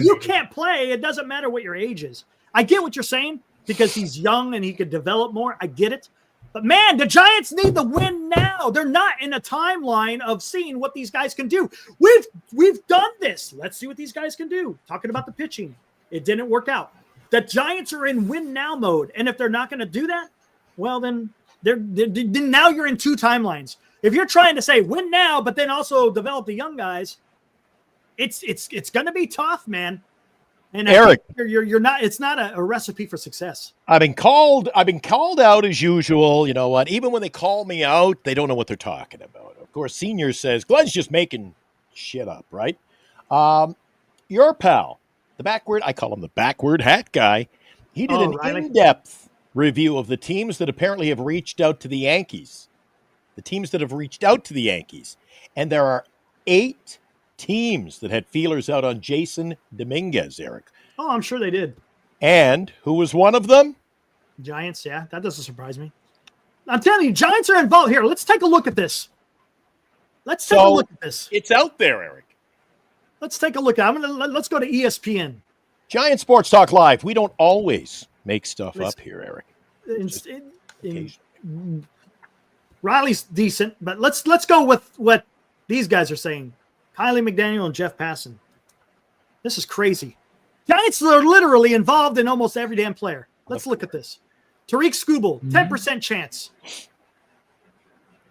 you can't play, it doesn't matter what your age is. I get what you're saying because he's young and he could develop more. I get it. But man, the Giants need the win now. They're not in a timeline of seeing what these guys can do. We've done this. Let's see what these guys can do. Talking about the pitching. It didn't work out. The Giants are in win now mode. And if they're not going to do that, well, then now you're in two timelines. If you're trying to say win now, but then also develop the young guys, it's going to be tough, man. And Eric, you're not. It's not a recipe for success. I've been called out as usual. You know what? Even when they call me out, they don't know what they're talking about. Of course, Senior says Glenn's just making shit up, right? Your pal, I call him the backward hat guy. He did in-depth review of the teams that apparently have reached out to the Yankees. The teams that have reached out to the Yankees. And there are 8 teams that had feelers out on Jason Dominguez, Eric. Oh, I'm sure they did. And who was one of them? Giants, yeah. That doesn't surprise me. I'm telling you, Giants are involved. Here, let's take a look at this. It's out there, Eric. Let's take a look. Let's go to ESPN. Giant Sports Talk Live. We don't always make stuff up here, Eric. Riley's decent, but let's go with what these guys are saying. Kiley, McDaniel, and Jeff Passan. This is crazy. Giants are literally involved in almost every damn player. Let's look at this. Tariq Skubal, 10% chance.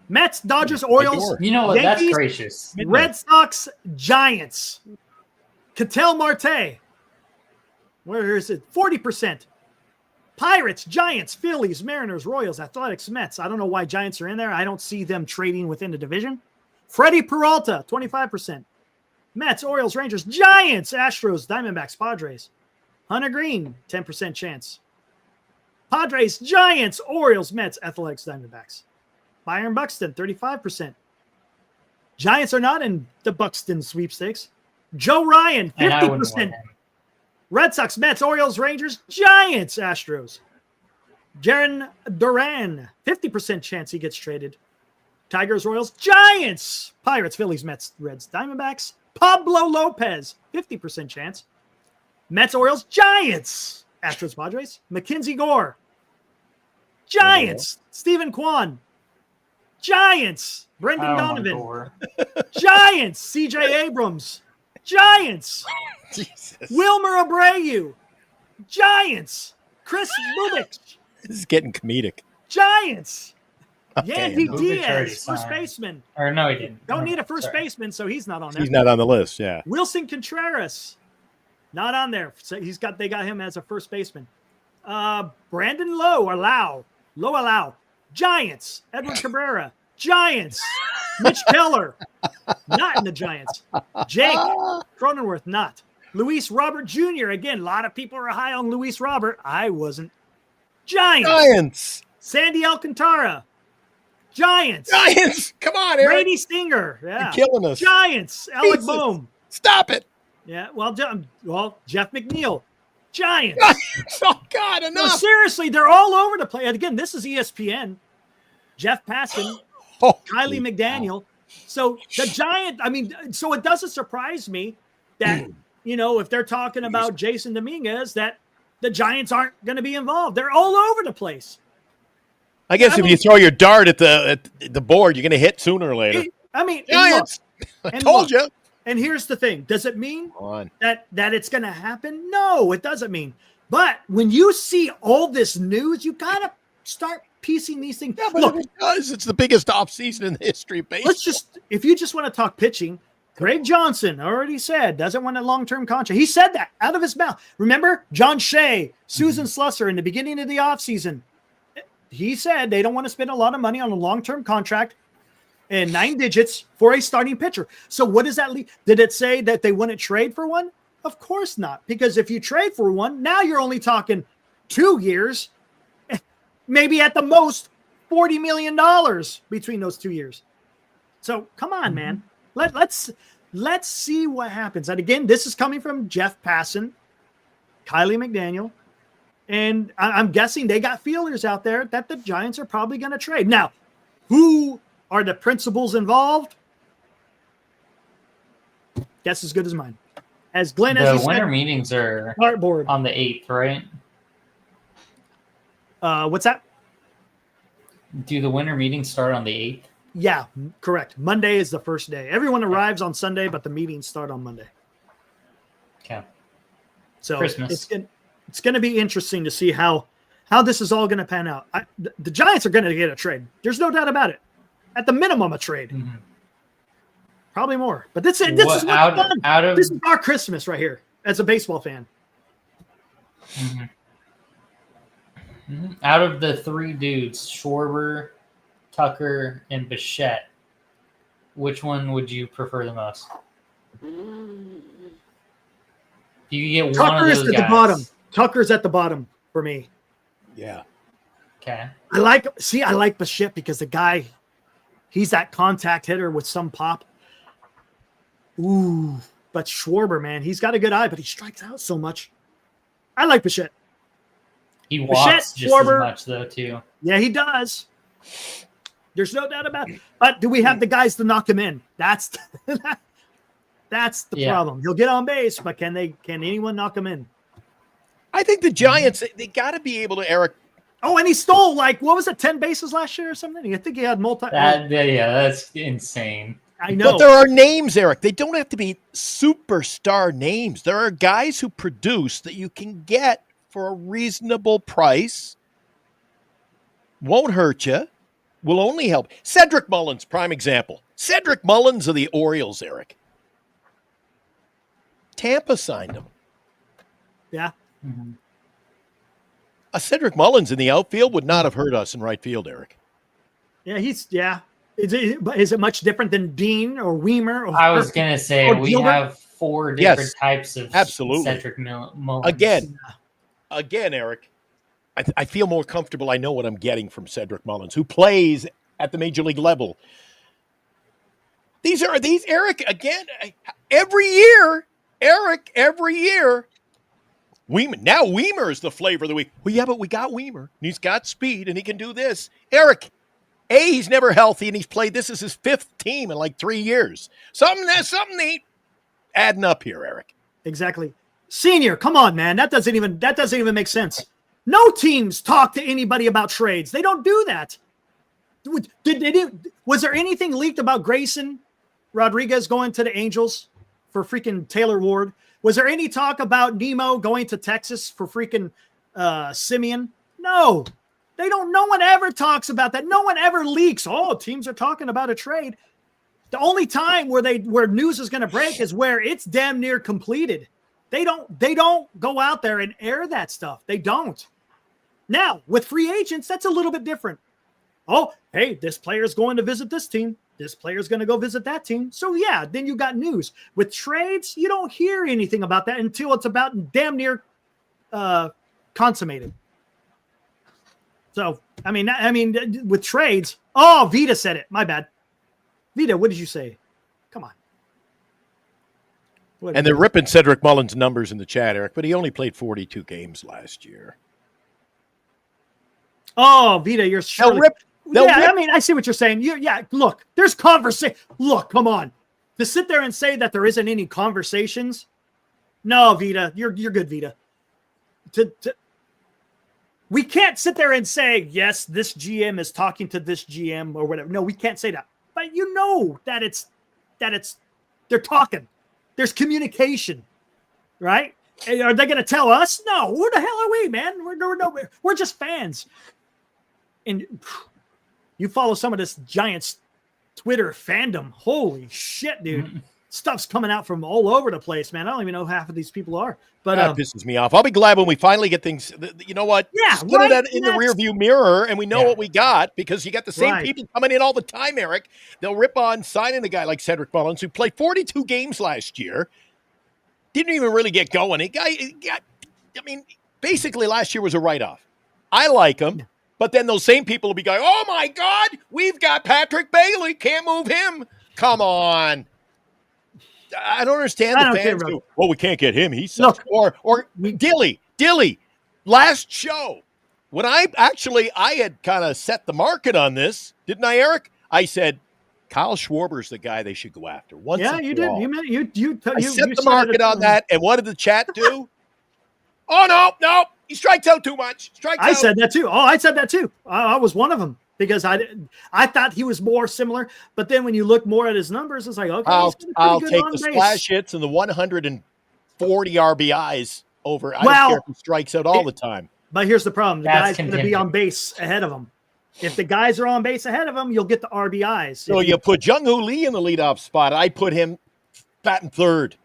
Mets, Dodgers, Orioles. You know what? Yankees, that's gracious. Red Sox, Giants. Ketel Marte. Where is it? 40%. Pirates, Giants, Phillies, Mariners, Royals, Athletics, Mets. I don't know why Giants are in there. I don't see them trading within the division. Freddie Peralta, 25%. Mets, Orioles, Rangers, Giants, Astros, Diamondbacks, Padres. Hunter Green, 10% chance. Padres, Giants, Orioles, Mets, Athletics, Diamondbacks. Byron Buxton, 35%. Giants are not in the Buxton sweepstakes. Joe Ryan, 50%. Red Sox, Mets, Orioles, Rangers, Giants, Astros. Jaron Duran, 50% chance he gets traded. Tigers, Royals, Giants, Pirates, Phillies, Mets, Reds, Diamondbacks. Pablo Lopez, 50% chance. Mets, Orioles, Giants, Astros, Padres. Mackenzie Gore, Giants. Stephen Kwan, Giants. Brendan Donovan, Giants. C.J. Abrams, Giants. Jesus. Wilmer Abreu, Giants. Chris Bubik, this is getting comedic. Giants. Okay, Yandy Diaz, first baseman. Or no, he didn't. Don't need a first baseman, so he's not on there. He's not on the list, yeah. Wilson Contreras, not on there. So they got him as a first baseman. Brandon Lowe. Giants. Edwin Cabrera. Giants. Mitch Keller. Not in the Giants. Jake Cronenworth. Not. Luis Robert Jr. Again, a lot of people are high on Luis Robert. I wasn't. Giants. Sandy Alcantara. Giants. Come on, Eric. Brady Stinger. Yeah. You're killing us. Giants. Alec Boehm. Stop it. Yeah. Well, Jeff McNeil. Giants. Oh, God, enough. No, seriously, they're all over the place. And again, this is ESPN. Jeff Passan, Kiley McDaniel. So the Giant, so it doesn't surprise me that, if they're talking about Jason Dominguez, that the Giants aren't going to be involved. They're all over the place. I guess if you throw your dart at the board, you're going to hit sooner or later. Giants. I told you. And here's the thing. Does it mean that it's going to happen? No, it doesn't mean. But when you see all this news, you got to start piecing these things. Yeah, but look, it does. It's the biggest offseason in the history of baseball. If you just want to talk pitching, Greg Johnson already said doesn't want a long-term contract. He said that out of his mouth. Remember, John Shea, Susan Slusser in the beginning of the offseason, he said they don't want to spend a lot of money on a long-term contract and 9 digits for a starting pitcher. So what does that leave? Did it say that they wouldn't trade for one? Of course not. Because if you trade for one, now you're only talking 2 years, maybe at the most $40 million between those 2 years. So come on, man. Let's see what happens. And again, this is coming from Jeff Passan, Kiley McDaniel, and I'm guessing they got feelers out there that the Giants are probably going to trade. Now, who are the principals involved? Guess as good as mine. As Glenn, the winter meetings are dartboard on the 8th, right? What's that? Do the winter meetings start on the 8th? Yeah, correct. Monday is the first day. Everyone arrives on Sunday, but the meetings start on Monday. Okay. So Christmas. It's going to be interesting to see how this is all going to pan out. The Giants are going to get a trade. There's no doubt about it. At the minimum, a trade. Mm-hmm. Probably more. But this is what's fun. This is our Christmas right here as a baseball fan. Mm-hmm. Mm-hmm. Out of the 3 dudes, Schwarber, Tucker, and Bichette, which one would you prefer the most? If you get one of those guys. The bottom. Tucker's at the bottom for me. Yeah. Okay. I like Bichette because the guy, he's that contact hitter with some pop. Ooh, but Schwarber, man, he's got a good eye, but he strikes out so much. I like Bichette. He walks just as much, though, too. Yeah, he does. There's no doubt about it. But do we have the guys to knock him in? That's the problem. He'll get on base, but can anyone knock him in? I think the Giants, they got to be able to, Eric. Oh, and he stole 10 bases last year or something? I think he had multi. That's insane. I know. But there are names, Eric. They don't have to be superstar names. There are guys who produce that you can get for a reasonable price. Won't hurt you. Will only help. Cedric Mullins, prime example. Cedric Mullins of the Orioles, Eric. Tampa signed him. Yeah. Mm-hmm. A Cedric Mullins in the outfield would not have hurt us in right field, Eric. Yeah, Is it much different than Dean or Weimer? I was going to say we have 4 different types of Cedric Mullins. Again, Eric, I feel more comfortable. I know what I'm getting from Cedric Mullins, who plays at the major league level. These Eric, again, every year, Weimer is the flavor of the week. Well, yeah, but we got Weimer, and he's got speed, and he can do this. Eric, he's never healthy, and he's played. This is his 5th team in 3 years. Something neat adding up here, Eric. Exactly. Senior, come on, man. That doesn't even make sense. No teams talk to anybody about trades. They don't do that. Was there anything leaked about Grayson Rodriguez going to the Angels for freaking Taylor Ward? Was there any talk about Nemo going to Texas for freaking Simeon? No. They don't. No one ever talks about that. No one ever leaks. Oh, teams are talking about a trade. The only time where news is going to break is where it's damn near completed. They don't go out there and air that stuff. They don't. Now, with free agents, that's a little bit different. Oh, hey, this player's going to visit this team. This player's going to go visit that team. So, yeah, then you got news. With trades, you don't hear anything about that until it's about damn near consummated. So, I mean, with trades, oh, Vita said it. My bad. Vita, what did you say? Come on. And they're ripping Cedric Mullins' numbers in the chat, Eric, but he only played 42 games last year. Oh, Vita, you're surely... They'll rip. I mean, I see what you're saying. Look, there's conversation. Look, come on. To sit there and say that there isn't any conversations. No, Vita, you're good, Vita. We can't sit there and say, yes, this GM is talking to this GM or whatever. No, we can't say that. But you know that they're talking. There's communication, right? And are they going to tell us? No, who the hell are we, man? We're just fans. And you follow some of this Giants Twitter fandom. Holy shit, dude. Stuff's coming out from all over the place, man. I don't even know who half of these people are. But that pisses me off. I'll be glad when we finally get things. You know what? Yeah, just put it in the rearview mirror, and we know what we got, because you got the same Right. people coming in all the time, Eric. They'll rip on signing a guy like Cedric Mullins, who played 42 games last year. Didn't even really get going. Basically last year was a write-off. I like him. But then those same people will be going, oh, my God, we've got Patrick Bailey. Can't move him. Come on. I don't understand the fans who, well, we can't get him. He sucks. Or Dilly, last show, when I had kind of set the market on this, didn't I, Eric? I said, Kyle Schwarber's the guy they should go after. You did. I set the market on that, and what did the chat do? Oh, no. He strikes out too much. I said that too. I said that too. I was one of them because I thought he was more similar. But then when you look more at his numbers, it's like, okay, I'll take the splash hits and the 140 RBIs over. I don't care if he strikes out all the time. But here's the problem. The guy's going to be on base ahead of him. If the guys are on base ahead of him, you'll get the RBIs. So you put Jung-Hoo Lee in the leadoff spot. I put him batting third.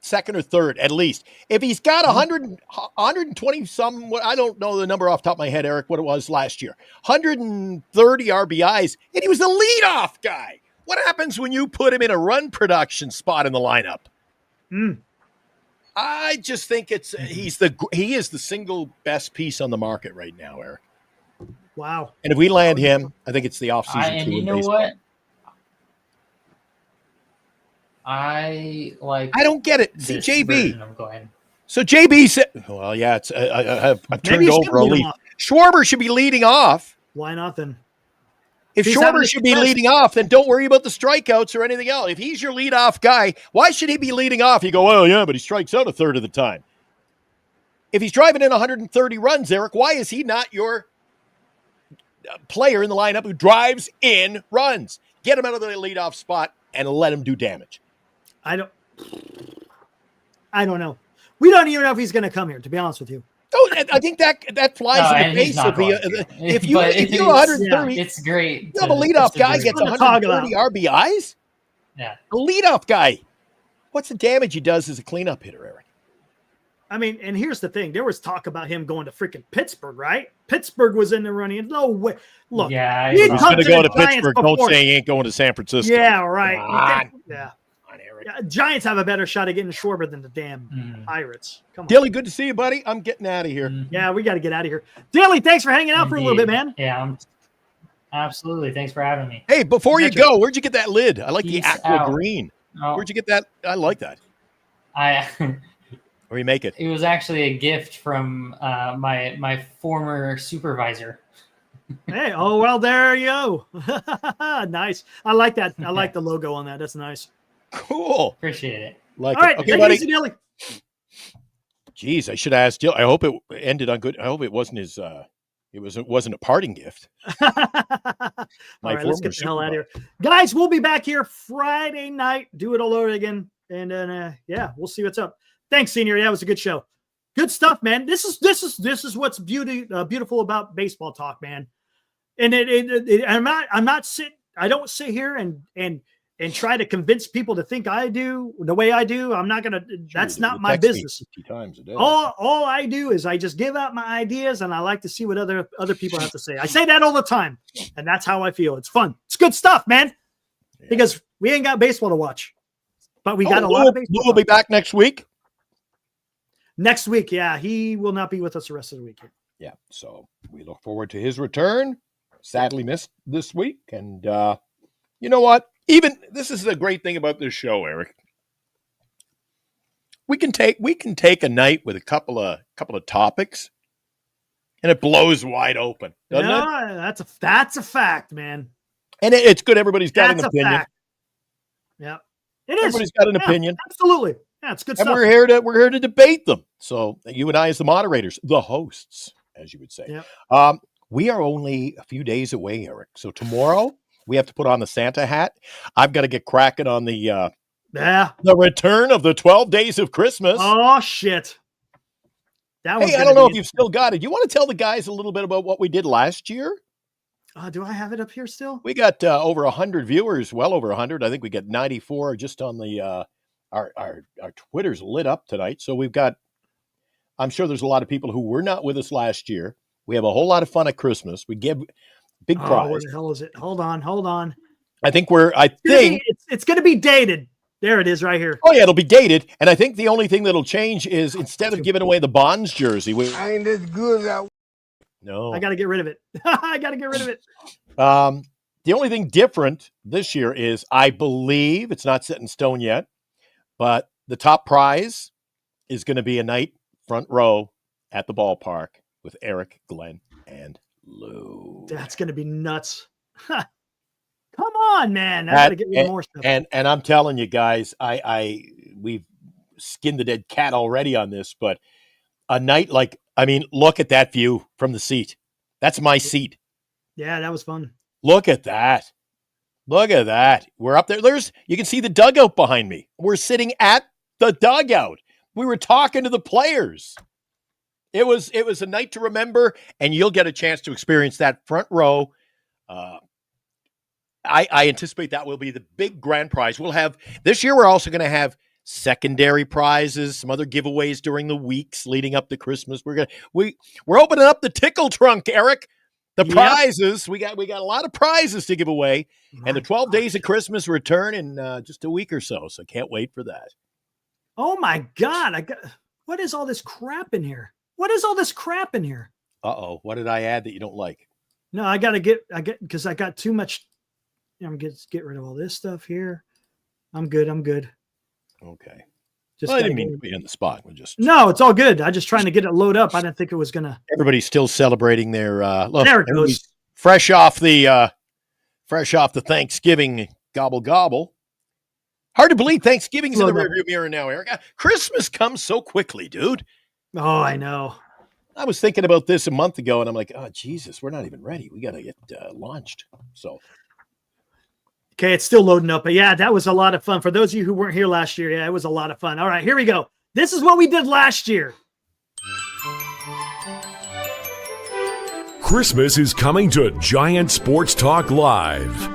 Second or third, at least. If he's got 120 some, I don't know the number off the top of my head, Eric, what it was last year. 130 RBIs, and he was the leadoff guy. What happens when you put him in a run production spot in the lineup? I just think he is the single best piece on the market right now, Eric. Wow. And if we land him, I think it's the offseason. And you know what? I don't get it. See, JB. Going. So JB said, well, yeah, it's I've turned over a leaf. Schwarber should be leading off. Why not then? If Schwarber should be leading off, then don't worry about the strikeouts or anything else. If he's your leadoff guy, why should he be leading off? You go, well, yeah, but he strikes out a third of the time. If he's driving in 130 runs, Eric, why is he not your player in the lineup who drives in runs? Get him out of the leadoff spot and let him do damage. I don't know. We don't even know if he's going to come here, to be honest with you. Oh, I think that flies in the face of the. If you're 130, it's great. You have a leadoff guy gets 130 RBIs. Yeah, a leadoff guy. What's the damage he does as a cleanup hitter, Eric? I mean, and here's the thing: there was talk about him going to freaking Pittsburgh, right? Pittsburgh was in the running. No way. Look, yeah, he's going to go to Pittsburgh. Don't say he ain't going to San Francisco. Yeah, right. Yeah. Giants have a better shot of getting Schwarber than the damn Pirates. Come on. Dilly, good to see you, buddy. I'm getting out of here. Yeah, we got to get out of here. Dilly, thanks for hanging out for a little bit, man. Yeah, absolutely. Thanks for having me. Hey, before you go, where'd you get that lid? I like the aqua green. Where'd you get that? I like that. Where you make it? It was actually a gift from my former supervisor. Hey, well, there you go. Nice. I like that. I like the logo on that. That's nice. Cool. Appreciate it. Like all right, okay, buddy. Easy, Dilly. Jeez, I should have asked Dilly. I hope it ended on good. I hope it wasn't his. It wasn't a parting gift. All right, let's get the hell out of here, guys. We'll be back here Friday night. Do it all over again, and then we'll see what's up. Thanks, Senior. Yeah, it was a good show. Good stuff, man. This is what's beautiful about baseball talk, man. And I'm not sitting. I don't sit here and and try to convince people to think I do the way I do. I'm not going to, that's not my business. 50 times a day. All I do is I just give out my ideas, and I like to see what other people have to say. I say that all the time, and that's how I feel. It's fun. It's good stuff, man, because we ain't got baseball to watch, but we got a lot of baseball. Lou will be back next week. Next week, yeah. He will not be with us the rest of the week. Yeah, so we look forward to his return. Sadly missed this week, and you know what? Even this is the great thing about this show, Eric. We can take a night with a couple of topics, and it blows wide open, doesn't it? That's a fact, man. And it's good. Everybody's got an opinion. Fact. Yeah, it is. Everybody's got an opinion. Absolutely. Yeah, it's good and stuff. we're here to debate them. So you and I, as the moderators, the hosts, as you would say. Yep. We are only a few days away, Eric. So tomorrow we have to put on the Santa hat. I've got to get cracking on the return of the 12 Days of Christmas. Oh shit! Hey, I don't know if you've still got it. You want to tell the guys a little bit about what we did last year? Do I have it up here still? We got over 100 viewers, well over 100. I think we got 94 just on the our Twitter's lit up tonight. So we've got. I'm sure there's a lot of people who were not with us last year. We have a whole lot of fun at Christmas. We give big prize. Where the hell is it? Hold on. I think it's going to be dated. There it is right here. Oh yeah, it'll be dated. And I think the only thing that'll change is instead of giving away the Bonds jersey, I ain't as good as No. I got to get rid of it. The only thing different this year is I believe it's not set in stone yet, but the top prize is going to be a night front row at the ballpark with Eric, Glenn, and Lou. That's going to be nuts. Come on, man. I got to get rid of more stuff. And I'm telling you guys, we've skinned the dead cat already on this, but a night look at that view from the seat. That's my seat. Yeah, that was fun. Look at that. We're up there. You can see the dugout behind me. We're sitting at the dugout. We were talking to the players. It was a night to remember, and you'll get a chance to experience that front row. I anticipate that will be the big grand prize. This year we're also going to have secondary prizes, some other giveaways during the weeks leading up to Christmas. We're opening up the tickle trunk, Eric. The prizes, we got a lot of prizes to give away, and the 12 Days of Christmas return in just a week or so. So can't wait for that. Oh my God! What is all this crap in here? Uh-oh, what did I add that you don't like? No, because I got too much. I'm get rid of all this stuff here. I'm good. Okay. I didn't mean to be on the spot. No, it's all good. I'm just trying to get it load up. I didn't think it was gonna. Everybody's still celebrating their. There it goes. Fresh off the Thanksgiving gobble. Hard to believe Thanksgiving's in the rearview mirror now, Eric. Christmas comes so quickly, dude. Oh, I know. I was thinking about this a month ago, and I'm like, oh, Jesus, we're not even ready. We got to get launched. So. Okay, it's still loading up. But yeah, that was a lot of fun. For those of you who weren't here last year, yeah, it was a lot of fun. All right, here we go. This is what we did last year. Christmas is coming to Giant Sports Talk Live.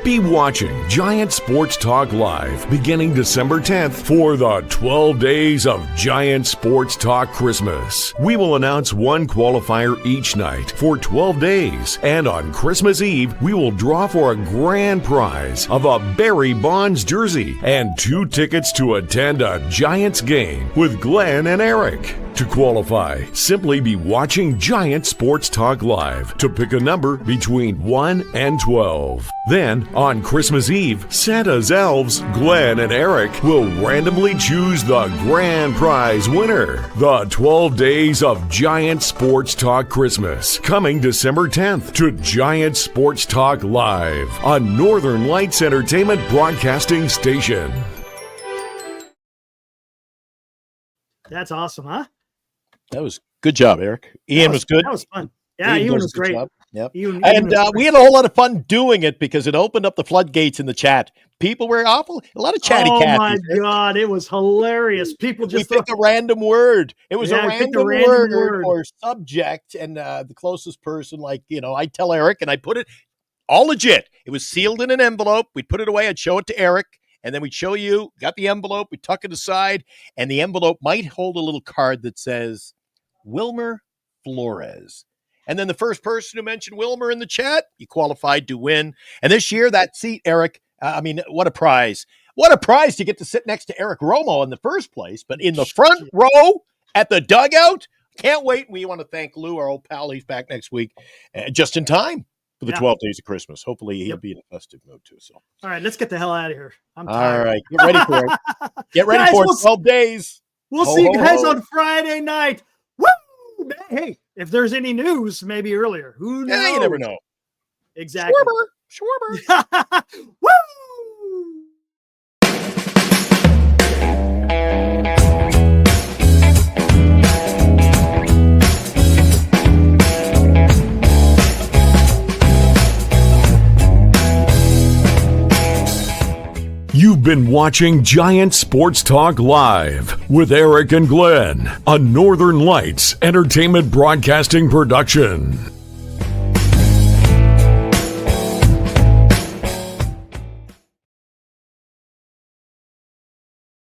Be watching Giant Sports Talk Live beginning December 10th for the 12 Days of Giant Sports Talk Christmas. We will announce one qualifier each night for 12 days, and on Christmas Eve, we will draw for a grand prize of a Barry Bonds jersey and 2 tickets to attend a Giants game with Glenn and Eric. To qualify, simply be watching Giant Sports Talk Live to pick a number between 1 and 12. Then, on Christmas Eve, Santa's elves, Glenn and Eric, will randomly choose the grand prize winner. The 12 Days of Giant Sports Talk Christmas, coming December 10th to Giant Sports Talk Live on Northern Lights Entertainment Broadcasting Station. That's awesome, huh? That was good job, Eric. Ian was good. That was fun. Yeah, Ian was great. Yep. Ian we had a whole lot of fun doing it because it opened up the floodgates in the chat. People were a lot of chatty cats. Oh my God, it was hilarious. People just picked a random word. It was a random word or subject, and the closest person, I tell Eric, and I put it. All legit. It was sealed in an envelope. We'd put it away. I'd show it to Eric. And then we'd show you, got the envelope. We'd tuck it aside. And the envelope might hold a little card that says, Wilmer Flores. And then the first person who mentioned Wilmer in the chat, you qualified to win. And this year, that seat, Eric, what a prize. What a prize to get to sit next to Eric Romo in the first place. But in the front row at the dugout, can't wait. We want to thank Lou, our old pal. He's back next week, just in time for the 12 days of Christmas. Hopefully he'll be in a festive mood too. So, all right, let's get the hell out of here. I'm tired. All right, get ready for it. Get ready for it. 12 days. We'll see you guys on Friday night. Woo! Hey, if there's any news, maybe earlier. Who knows? Yeah, you never know. Exactly. Schwarber. Woo! You've been watching Giant Sports Talk Live with Eric and Glenn, a Northern Lights Entertainment Broadcasting production.